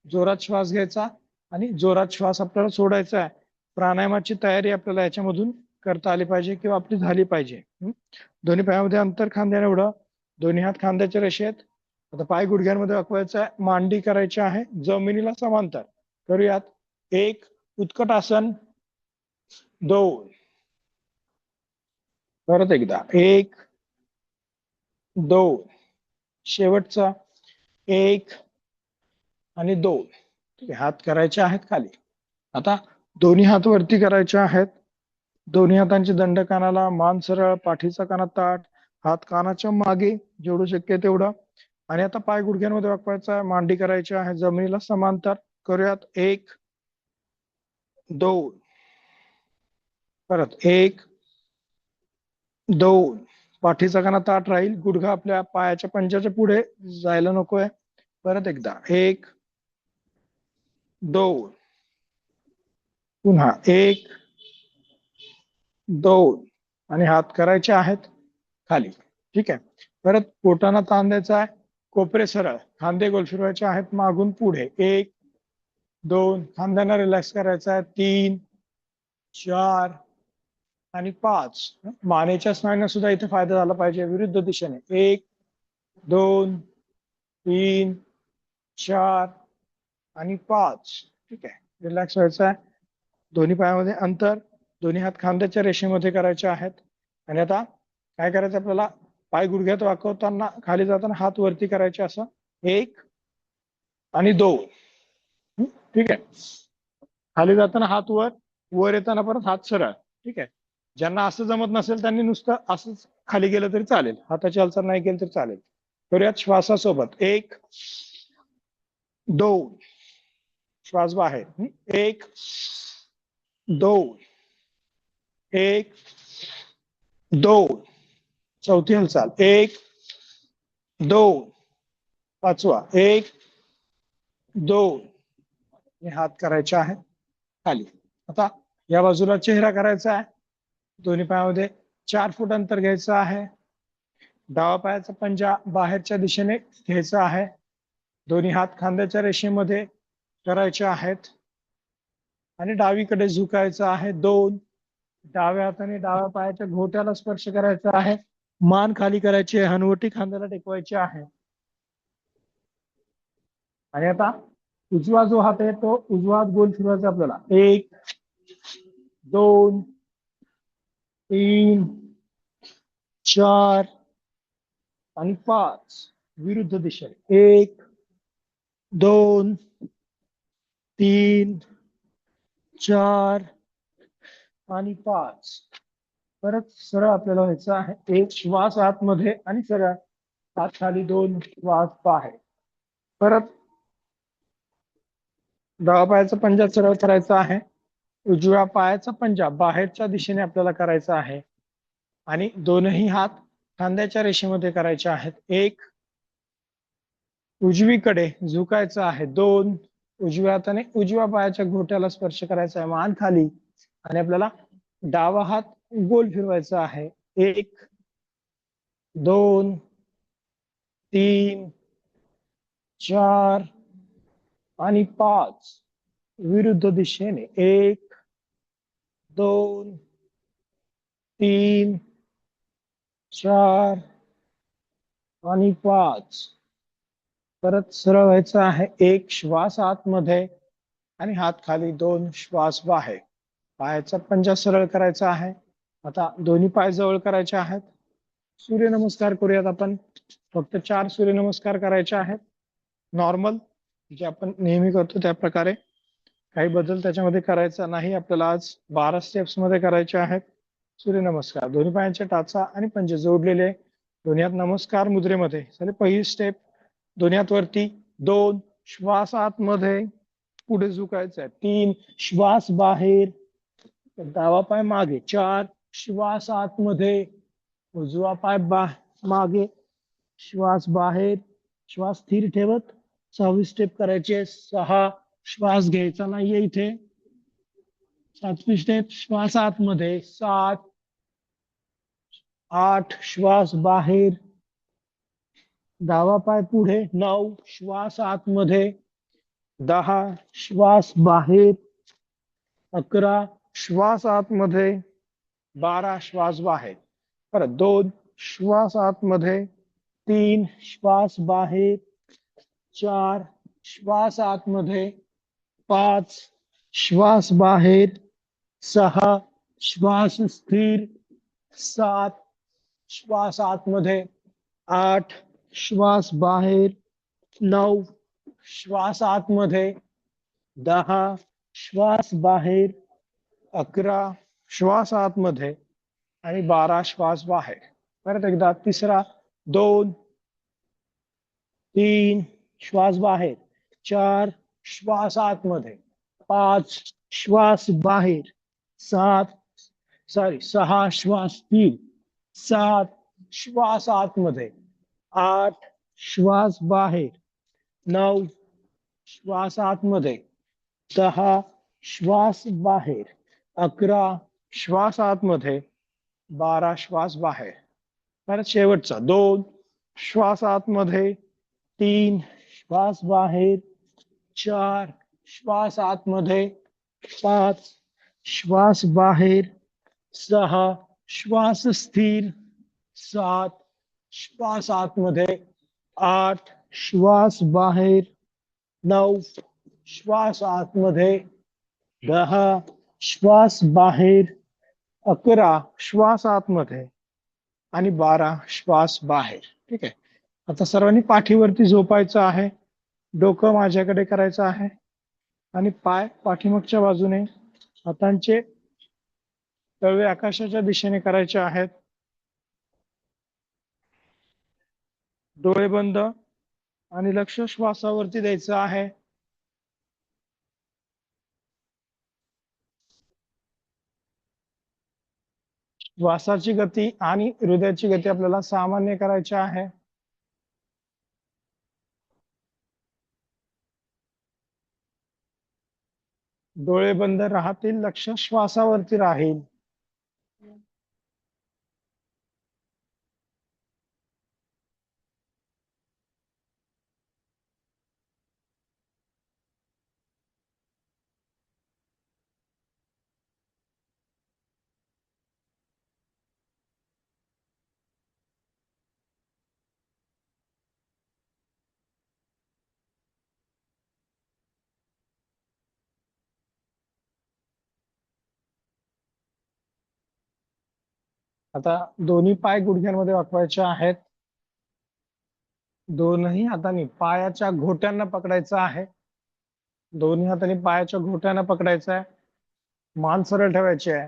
जोरात श्वास घ्यायचा आणि जोरात श्वास आपल्याला सोडायचा आहे. प्राणायामाची तयारी आपल्याला याच्यामधून करता आली पाहिजे किंवा आपली झाली पाहिजे. दोन्ही पायामध्ये अंतर खांद्याने एवढं, दोन्ही हात खांद्याच्या रेषेत. आता पाय गुडघ्यांमध्ये वाकवायचा आहे, मांडी करायची आहे जमिनीला समांतर. करूयात. 1 उत्कट आसन, 2 परत एकदा 1 2 शेवटचा 1 आणि 2. ठीक आहे, हात करायचे आहेत खाली. आता दोन्ही हात वरती करायचे आहेत. दोन्ही हातांचे दंड कानाला, मान सरळ, पाठीचा काना ताठ, हात कानाच्या मागे जेवढं शक्य तेवढं. आणि आता पाय गुडघ्यांमध्ये वाकवायचा आहे, मांडी करायची आहे जमिनीला समांतर. करूयात. 1 2 परत 1 2 पाठीचा काना ताठ राहील, गुडघा आपल्या पायाच्या पंजाच्या पुढे जायला नकोय. परत एकदा 1 2 पुन्हा 1 2 आणि हात करायचे आहेत खाली. ठीक आहे. परत पोटाला ताण द्यायचा आहे, कोपरे सरळ, खांदे गोल फिरवायचे आहेत मागून पुढे. 1 2 खांद्यांना रिलॅक्स करायचा आहे. 3 4 आणि 5. मानेच्या स्नायूंना सुद्धा इथे फायदा झाला पाहिजे विरुद्ध दिशेने. 1 2 3 4 आणि 5. ठीक आहे, रिलॅक्स व्हायचं आहे. दोन्ही पायामध्ये अंतर, दोन्ही हात खांद्याच्या रेषेमध्ये करायचे आहेत. आणि आता काय करायचं आपल्याला, पाय गुडघ्यात वाकवताना खाली जाताना हात वरती करायचे असं. 1 आणि 2. ठीक आहे, खाली जाताना हात वर, वर येताना परत हात सरळ. ठीक आहे, ज्यांना असं जमत नसेल त्यांनी नुसतं असंच खाली गेलं तरी चालेल, हाताची हालचाल नाही केली तरी चालेल. करूयात श्वासासोबत. 1 2 श्वास बाहेर. 1 2 1 2 चौथी हालचाल. 1 2 पाचवा 1 2 हात करायचे आहेत खाली. आता या बाजूला चेहरा करायचा आहे. दोन्ही पायामध्ये 4 फूट अंतर घ्यायचं आहे. डावा पायाचा पंजा बाहेरच्या दिशेने घ्यायचा आहे. दोन्ही हात खांद्याच्या रेषेमध्ये करायचे आहेत आणि डावीकडे झुकायचं आहे. 2 डाव्या हाताने डाव्या पायाच्या घोट्याला स्पर्श करायचा आहे. मान खाली करायची आहे, हनुवटी खांद्याला टेकवायची आहे. आणि आता उजवा जो हात आहे तो उजवा हात गोल फिरवायचा आपल्याला. 1 2 3 4 आणि 5 विरुद्ध दिशेने. 1 2 3 4 आणि 5. परत सरळ आपल्याला व्हायचं आहे. 1 श्वास आतमध्ये आणि सरळ, हात खाली, 2 श्वास बाहेर. परत डावा पायाचा पंजा सरळ करायचा आहे. उजव्या पायाचा पंजा बाहेरच्या दिशेने आपल्याला करायचा आहे आणि दोनही हात खांद्याच्या रेषेमध्ये करायचे आहेत. 1 उजवीकडे झुकायचं आहे. 2 उजव्या हाताने उजव्या पायाच्या घोट्याला स्पर्श करायचा आहे, मान खाली. आणि आपल्याला डावा हात गोल फिरवायचा आहे. 1 2 3 4 आणि 5 विरुद्ध दिशेने. 1 2 3 4 आणि 5. परत सरळ व्हायचं आहे. 1 श्वास आतमध्ये आणि हात खाली, 2 श्वास बाहेर. पायाचा पंजा सरळ करायचा आहे. आता दोन्ही पाय जवळ करायचे आहेत. सूर्यनमस्कार करूयात आपण. फक्त 4 सूर्यनमस्कार करायचे आहेत, नॉर्मल जे आपण नेहमी करतो त्या प्रकारे. काही बदल त्याच्यामध्ये करायचा नाही आपल्याला. आज 12 स्टेप्स मध्ये करायचे आहेत. सूर्यनमस्कार, दोन्ही पायांच्या टाचा आणि पंजे जोडलेले, दोन्ही हात नमस्कार मुद्रेमध्ये. चालेल, पहिली स्टेप, दोन्ही हात वरती, 2 श्वास आतमध्ये, पुढे झुकायचं आहे, 3 श्वास बाहेर, डावा पाय मागे, 4 श्वास आतमध्ये, उजवा पाय मागे, श्वास बाहेर, श्वास स्थिर ठेवत 6वी स्टेप करायची. 6 श्वास घ्यायचा नाहीये इथे. 7वी स्टेप श्वास आतमध्ये, 7 8 श्वास बाहेर, डावा पाय पुढे, 9 श्वास आतमध्ये, 10 श्वास बाहेर, 11 श्वास आतमध्ये, 12 श्वास बाहेर. परत 2 श्वास आतमध्ये, 3 श्वास बाहेर, 4 श्वास आतमध्ये, 5 श्वास बाहेर, 6 श्वास स्थिर, 7 श्वास आतमध्ये, 8 श्वास बाहेर, 9 श्वास आतमध्ये, 10 श्वास बाहेर, 11 श्वास आतमध्ये आणि 12 श्वास बाहेर. परत एकदा, तिसरा, 2 3 श्वास बाहेर, 4 श्वास आतमध्ये, 5 श्वास बाहेर, 6 श्वास स्थिर, 7 श्वास आतमध्ये, 8 श्वास बाहेर, 9 श्वास आतमध्ये, 10 श्वास बाहेर, 11 श्वास आतमध्ये, 12 श्वास बाहेर. परत शेवटचा, 2 श्वास आतमध्ये, 3 श्वास बाहेर, 4 श्वास आतमध्ये, 5 श्वास बाहेर, 6 श्वास स्थिर, 7 श्वास आतमध्ये, 8 श्वास बाहेर, 9 श्वास आतमध्ये, 10 श्वास बाहेर, 11 श्वास आतमध्ये आणि 12 श्वास बाहेर. ठीक आहे. आता सर्वांनी पाठीवरती झोपायचं आहे, डोकं माझ्याकडे करायचं आहे आणि पाय पाठीमागच्या बाजूने, हातांचे तळवे आकाशाच्या दिशेने करायचे आहेत. डोळे बंद आणि लक्ष श्वासावरती द्यायचं आहे. श्वासाची गती आणि हृदयाची गती आपल्याला सामान्य करायची आहे. डोळे बंद राहतील, लक्ष श्वासावरती राहील. आता दोन्ही पाय गुडघ्यांमध्ये वाकवायचे आहेत. दोनही हातांनी पायाच्या घोट्यांना पकडायचं आहे. दोन्ही हातांनी पायाच्या घोट्यांना पकडायचं आहे. मान सरळ ठेवायची आहे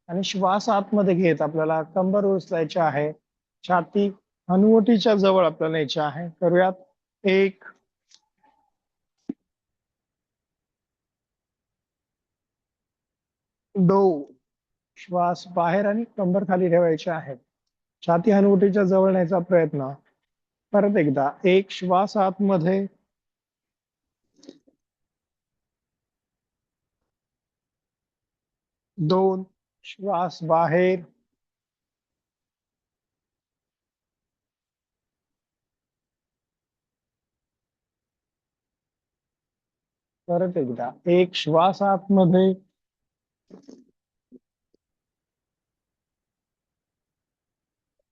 आणि श्वास आतमध्ये घेत आपल्याला कंबर उचलायची आहे. छाती हनुवटीच्या जवळ आपल्याला न्यायची आहे. करूयात. 1 2 श्वास बाहेर आणि कंबर खाली ठेवायची आहे. छाती हनुवटीच्या जवळ न्यायचा प्रयत्न. परत एकदा, 1 श्वास आतमध्ये, 2 श्वास बाहेर, परत एकदा, 1 श्वास आतमध्ये,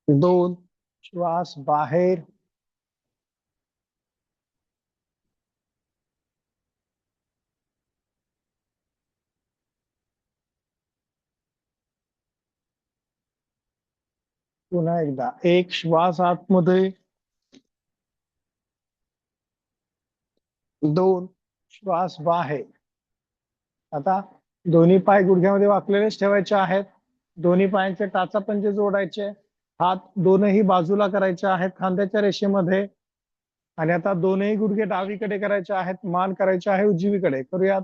2 श्वास बाहेर, पुन्हा एकदा, 1 श्वास आतमध्ये, 2 श्वास बाहेर, आता दोन्ही पाय गुडघ्यामध्ये वाकलेलेच ठेवायचे आहेत. दोन्ही पायांचे टाचापंजे जोडायचे. हात दोनही बाजूला करायचे आहेत खांद्याच्या रेषेमध्ये. आणि आता दोनही गुडघे डावीकडे करायचे आहेत. मान करायचे आहे उजवीकडे. करूयात.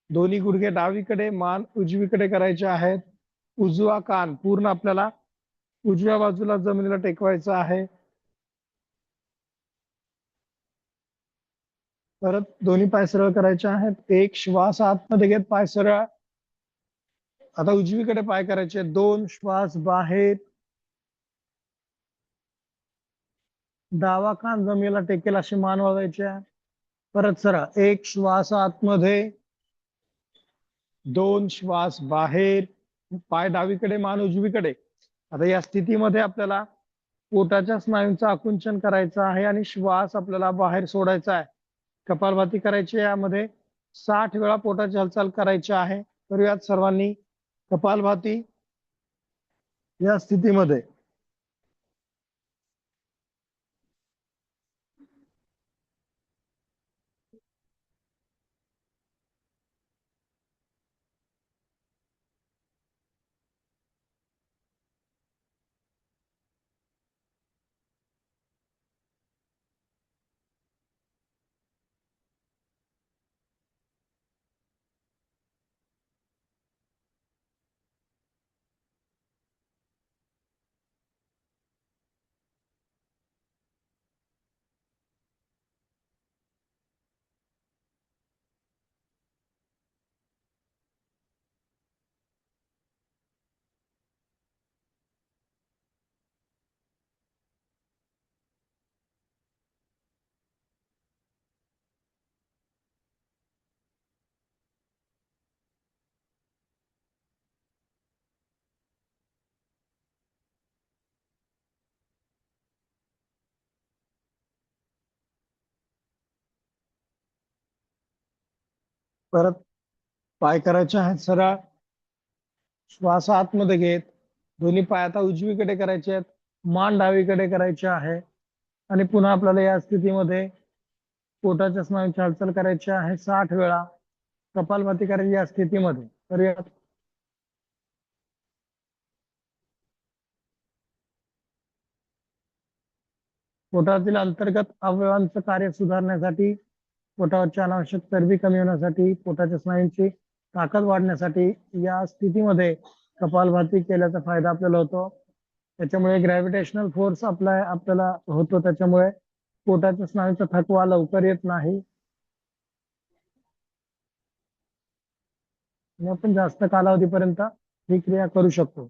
दोन्ही गुडघे डावीकडे, मान उजवीकडे करायचे आहेत. उजवा कान पूर्ण आपल्याला उजव्या बाजूला जमिनीला टेकवायचा आहे. परत दोन्ही पाय सरळ करायचे आहेत. एक श्वास आतमध्ये घेत पाय सरळ. आता उजवीकडे पाय करायचे. 2 श्वास बाहेर. डावा कान जमिनीला टेकेल अशी मान वळवायची आहे. परत सरळ. 1 श्वास आतमध्ये. 2 श्वास बाहेर. पाय डावीकडे, मान उजवीकडे. आता या स्थितीमध्ये आपल्याला पोटाच्या स्नायूंचं आकुंचन करायचं आहे आणि श्वास आपल्याला बाहेर सोडायचा आहे. कपालभाती करायची. यामध्ये 60 वेळा पोटाची हालचाल करायची आहे. करूयात सर्वांनी कपालभाती या स्थितीमध्ये. परत पाय करायचे आहेत सरळ. श्वास आतमध्ये घेत दोन्ही पाय आता उजवीकडे करायचे आहेत. मान डावीकडे करायची आहे. आणि पुन्हा आपल्याला या स्थितीमध्ये पोटाच्या स्नायूंची हालचाल करायची आहे 60 वेळा. कपालभाती करायची या स्थितीमध्ये. करूया. पोटातील अंतर्गत अवयवांचं कार्य सुधारण्यासाठी, पोटावरची अनावश्यक चरबी कमी होण्यासाठी, पोटाच्या स्नायूंची ताकद वाढण्यासाठी या स्थितीमध्ये कपालभाती केल्याचा फायदा आपल्याला होतो. त्याच्यामुळे ग्रॅव्हिटेशनल फोर्स आपल्याला होतो. त्याच्यामुळे पोटाच्या स्नायूंचा थकवा लवकर येत नाही आणि आपण जास्त कालावधीपर्यंत ही क्रिया करू शकतो.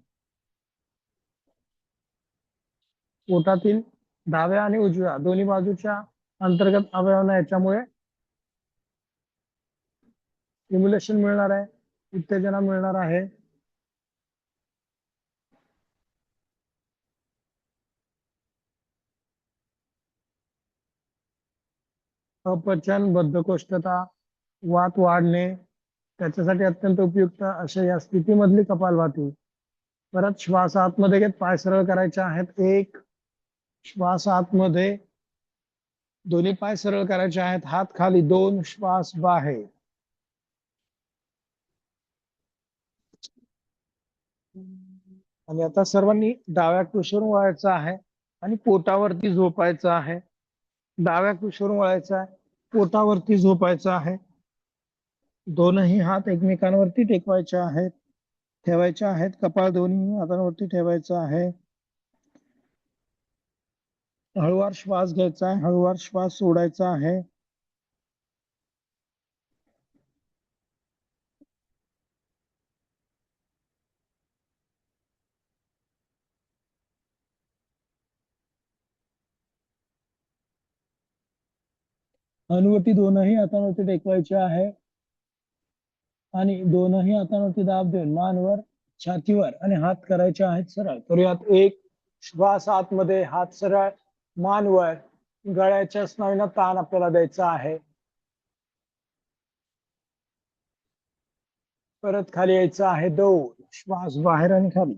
पोटातील डाव्या आणि उजव्या दोन्ही बाजूच्या अंतर्गत अवयवांना याच्यामुळे स्टिम्युलेशन मिळणार आहे, उत्तेजना मिळणार आहे. अपचन, बद्धकोष्ठता, वात वाढणे त्याच्यासाठी अत्यंत उपयुक्त अशा या स्थितीमधली कपालभाती. परत श्वास आतमध्ये घेत पाय सरळ करायचे आहेत. 1 श्वास आतमध्ये. दोन्ही पाय सरळ करायचे आहेत. हात खाली. 2 श्वास बाहेर. आणि आता सर्वांनी डाव्या कुशीवरून वळायचं आहे आणि पोटावरती झोपायचं आहे. डाव्या कुशीवरून वळायचं आहे, पोटावरती झोपायचं आहे. दोनही हात एकमेकांवरती टेकवायचे आहेत, ठेवायचे आहेत. कपाळ दोन्ही हातांवरती ठेवायचं आहे. हळूवार श्वास घ्यायचा आहे, हळूवार श्वास सोडायचा आहे. हनुवटी दोनही हातांवरती टेकवायची आहे आणि दोनही हातांवरती दाब देऊन मानवर, छातीवर आणि हात करायचे आहेत सरळ. करूयात. 1 श्वास आतमध्ये, हात सरळ, मानवर. गळ्याच्या स्नायूंना ताण आपल्याला द्यायचा आहे. परत खाली यायचं आहे. 2 श्वास बाहेर आणि खाली.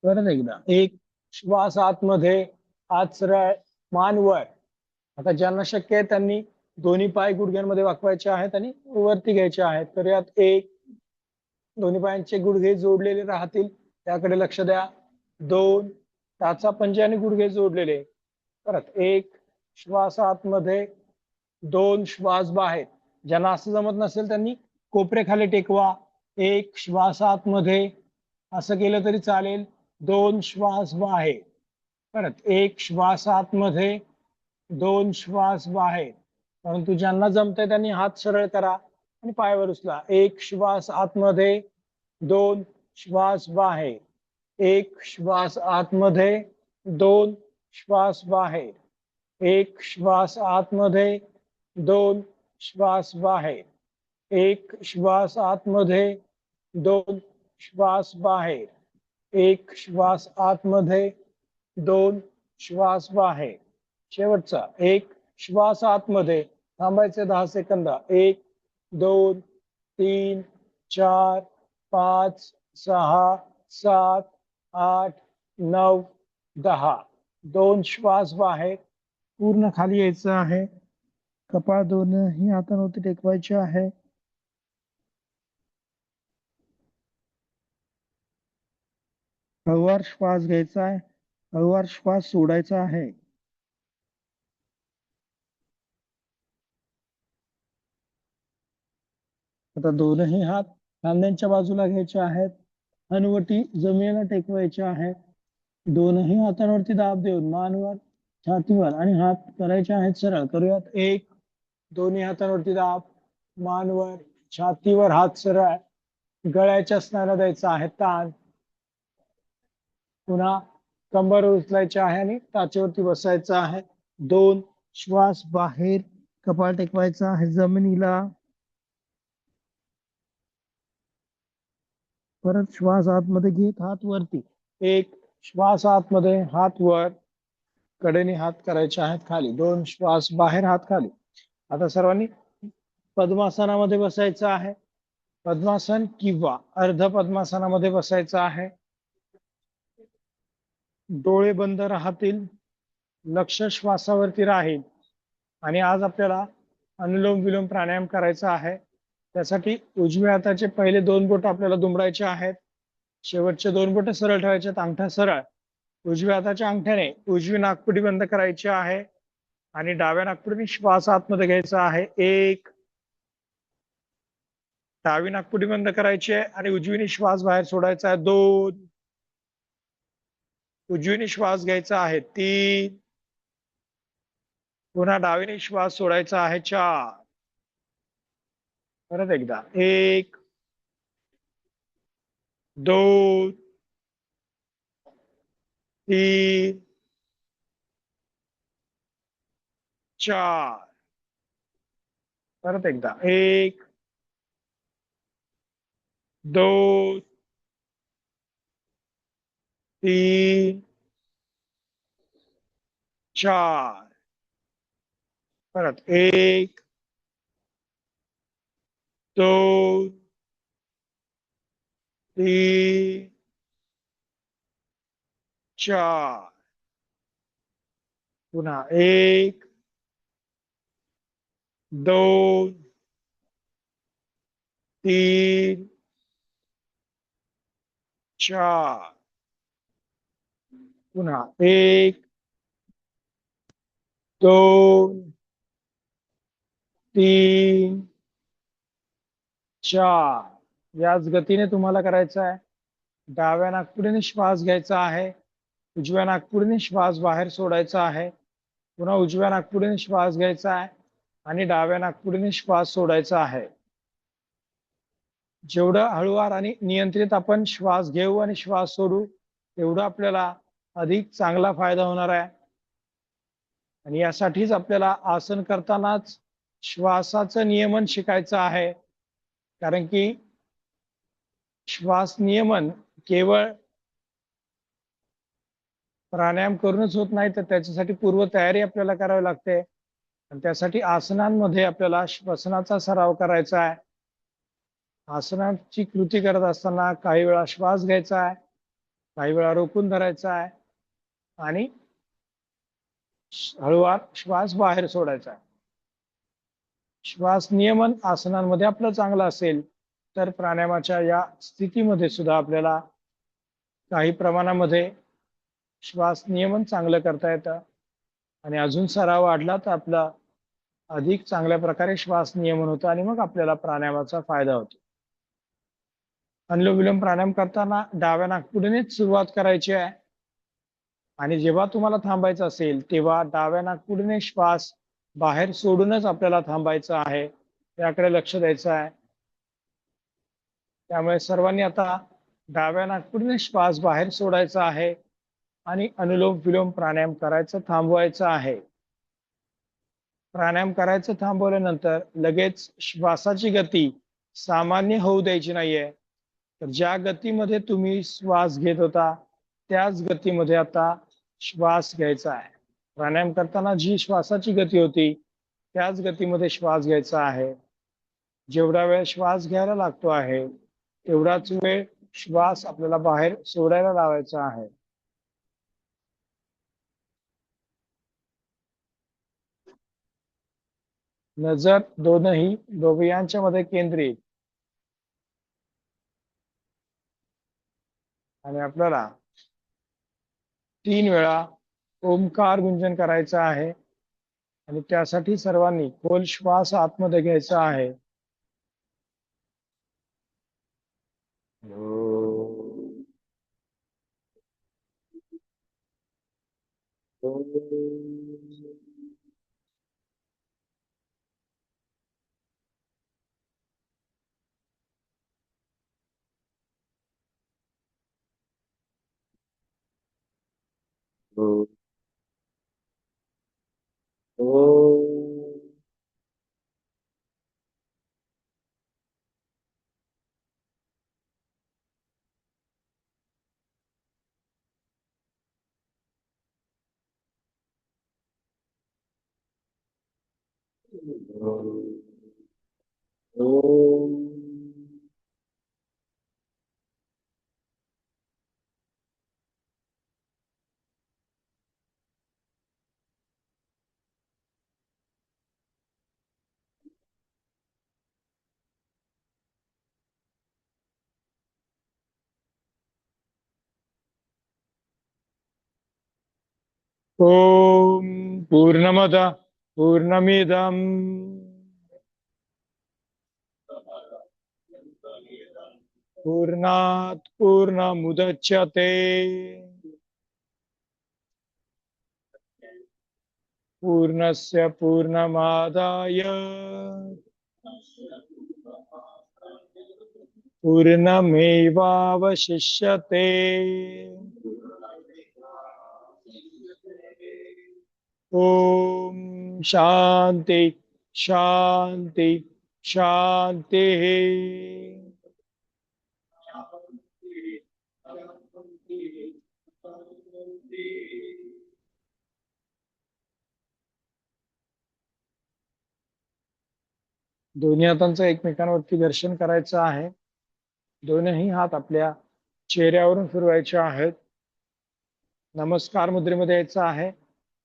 परत एकदा एक श्वास आतमध्ये, हात सरळ, मान वर. आता ज्यांना शक्य आहे त्यांनी दोन्ही पाय गुडघ्यांमध्ये वाकवायचे आहेत आणि वरती घ्यायचे आहेत. तर यात एक, दोन्ही पायांचे गुडघे जोडलेले राहतील त्याकडे लक्ष द्या. दोन, टाचा पंजे आणि गुडघे जोडलेले. परत एक श्वास आतमध्ये, दोन श्वास बाहेर. ज्यांना असं जमत नसेल त्यांनी कोपरे खाली टेकवा. एक श्वास आतमध्ये, असं केलं तरी चालेल. दोन श्वास बाहेर. परत एक श्वास आतमध्ये, दोन श्वास बाहेर. परंतु ज्यांना जमतंय त्यांनी हात सरळ करा आणि पायावर उचला. एक श्वास आतमध्ये, दोन श्वास बाहेर. एक श्वास आतमध्ये, दोन श्वास बाहेर. एक श्वास आतमध्ये, दोन श्वास बाहेर. एक श्वास आतमध्ये, दोन श्वास बाहेर. एक श्वास आतमध्ये, दोन श्वास बाहेर. शेवटचा एक श्वास आतमध्ये, थांबायचे 10 सेकंद. एक, दोन, तीन, चार, 5, 6, 7, 8, 9, 10. दोन श्वास बाहेर. पूर्ण खाली यायचं आहे. कपाळ दोनही हातांवरती टेकवायचे आहे. हळूवार श्वास घ्यायचा आहे, हळूवार श्वास सोडायचा आहे. आता दोनही हात खांद्यांच्या बाजूला घ्यायचे आहेत. हनुवटी जमिनीला टेकवायचे आहेत. दोनही हातांवरती दाब देऊन मानवर, छातीवर आणि हात करायचे आहेत सरळ. करूयात. एक, दोन्ही हातांवरती दाब, मानवर, छातीवर हात सरळ. गळ्याच्या स्नायूला द्यायचा आहे ताण. पुन्हा कंबर उचलायचे आहे आणि टाचेवरती बसायचं आहे. दोन श्वास बाहेर, कपाळ टेकवायचं आहे जमिनीला. परत श्वास आतमध्ये घेत हात वरती. एक श्वास आतमध्ये, हात वर, कडेने हात करायचे आहेत खाली. दोन श्वास बाहेर, हात खाली. आता सर्वांनी पद्मासनामध्ये बसायचं आहे. पद्मासन किंवा अर्ध पद्मासनामध्ये बसायचं आहे. डोळे बंद राहतील, लक्ष श्वासावरती राहील. आणि आज आपल्याला अनुलोम विलोम प्राणायाम करायचा आहे. त्यासाठी उजव्या हाताचे पहिले दोन बोट आपल्याला दुमडायचे आहेत. शेवटचे दोन बोट सरळ ठेवायचे, अंगठा सरळ. उजव्या हाताच्या अंगठ्याने उजवी नाकपुडी बंद करायची आहे आणि डाव्या नाकपुडीने श्वास आतमध्ये घ्यायचा आहे. एक, डावी नाकपुडी बंद करायची आहे आणि उजवीने श्वास बाहेर सोडायचा आहे. दोन, उजवीने श्वास घ्यायचा आहे. तीन, पुन्हा डावीने श्वास सोडायचा आहे. चार. परत एकदा. एक, दोन, तीन, चार. परत एकदा. एक, दोन, तीन, चार. परत. एक, दोन, तीन, चार. पुन्हा. एक, दोन, तीन, चार. पुन्हा. एक, दोन, तीन, चार. याच गतीने तुम्हाला करायचं आहे. डाव्या नाकपुडीने श्वास घ्यायचा आहे, उजव्या नाकपुडीने श्वास बाहेर सोडायचा आहे. पुन्हा उजव्या नाकपुडीने श्वास घ्यायचा आहे आणि डाव्या नाकपुडीने श्वास सोडायचा आहे. जेवढं हळूवार आणि नियंत्रित आपण श्वास घेऊ आणि श्वास सोडू तेवढं आपल्याला अधिक चांगला फायदा होणार आहे. आणि यासाठीच आपल्याला आसन करतानाच श्वासाचं नियमन शिकायचं आहे. कारण की श्वास नियमन केवळ प्राणायाम करूनच होत नाही, तर त्याच्यासाठी पूर्व तयारी आपल्याला करावी लागते. आणि त्यासाठी आसनांमध्ये आपल्याला श्वसनाचा सराव करायचा आहे. आसनाची कृती करत असताना काही वेळा श्वास घ्यायचा आहे, काही वेळा रोखून धरायचा आहे आणि हळूवार श्वास बाहेर सोडायचा आहे. श्वास नियमन आसनांमध्ये आपलं चांगलं असेल तर प्राणायामाच्या या स्थितीमध्ये सुद्धा आपल्याला काही प्रमाणामध्ये श्वास नियमन चांगलं करता येतं आणि अजून सराव वाढला तर आपला अधिक चांगल्या प्रकारे श्वास नियमन होतं आणि मग आपल्याला प्राणायामाचा फायदा होतो. अनुलोम विलोम प्राणायाम करताना डाव्या नाकपुडीनेच सुरुवात करायची आहे आणि जेव्हा तुम्हाला थांबायचं असेल तेव्हा डाव्या नाकपुडीने श्वास बाहेर सोडूनच आपल्याला थांबायचं आहे, याकडे लक्ष द्यायचं आहे. त्यामुळे सर्वांनी आता डाव्या नाकपुडीने श्वास बाहेर सोडायचा आहे आणि अनुलोम विलोम प्राणायाम करायचं थांबवायचं आहे. प्राणायाम करायचं थांबवल्यानंतर लगेच श्वासाची गती सामान्य होऊ द्यायची नाहीये. तर ज्या गतीमध्ये तुम्ही श्वास घेत होता त्याच गतीमध्ये आता श्वास घ्यायचा आहे. प्राणायाम करताना जी श्वासाची गती होती त्याच गतीमध्ये श्वास घ्यायचा आहे. जेवढा वेळ श्वास घ्यायला लागतो आहे तेवढाच वेळ श्वास आपल्याला बाहेर सोडायला लावायचा आहे. नजर दोनही डोबियांच्या मध्ये केंद्रित आणि आपल्याला 3 वेळा ओमकार गुंजन करायचा आहे आणि त्यासाठी सर्वांनी खोल श्वास आतमध्ये घ्यायचा आहे. ओम पूर्णमद पूर्णमिदम पूर्णात पूर्णमुदच्यते पूर्णस्य पूर्णमादाय पूर्णमेवावशिष्यते. ओम शांति शांति शांति. दोन्ही हातांचं एकमेकांवरती घर्षण करायचं आहे. दोन्ही हात आपल्या चेहऱ्यावरून फिरवायचे आहेत. नमस्कार मुद्रेमध्ये यायचं आहे.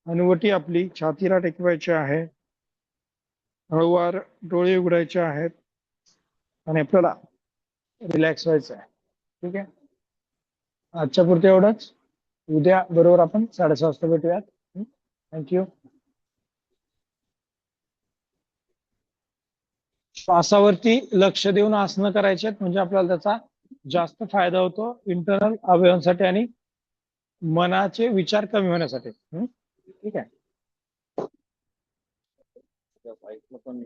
हनुवटी आपली छातीला टेकवायची आहे. हळूवार डोळे उघडायचे आहेत आणि आपल्याला रिलॅक्स व्हायचं आहे. ठीक आहे, आजच्या पुरते एवढंच. उद्या बरोबर आपण 6:30 वाजता भेटूयात. थँक्यू. श्वासावरती लक्ष देऊन आसनं करायची आहेत म्हणजे आपल्याला त्याचा जास्त फायदा होतो इंटरनल अवयवांसाठी आणि मनाचे विचार कमी होण्यासाठी. ठीक आहे. पण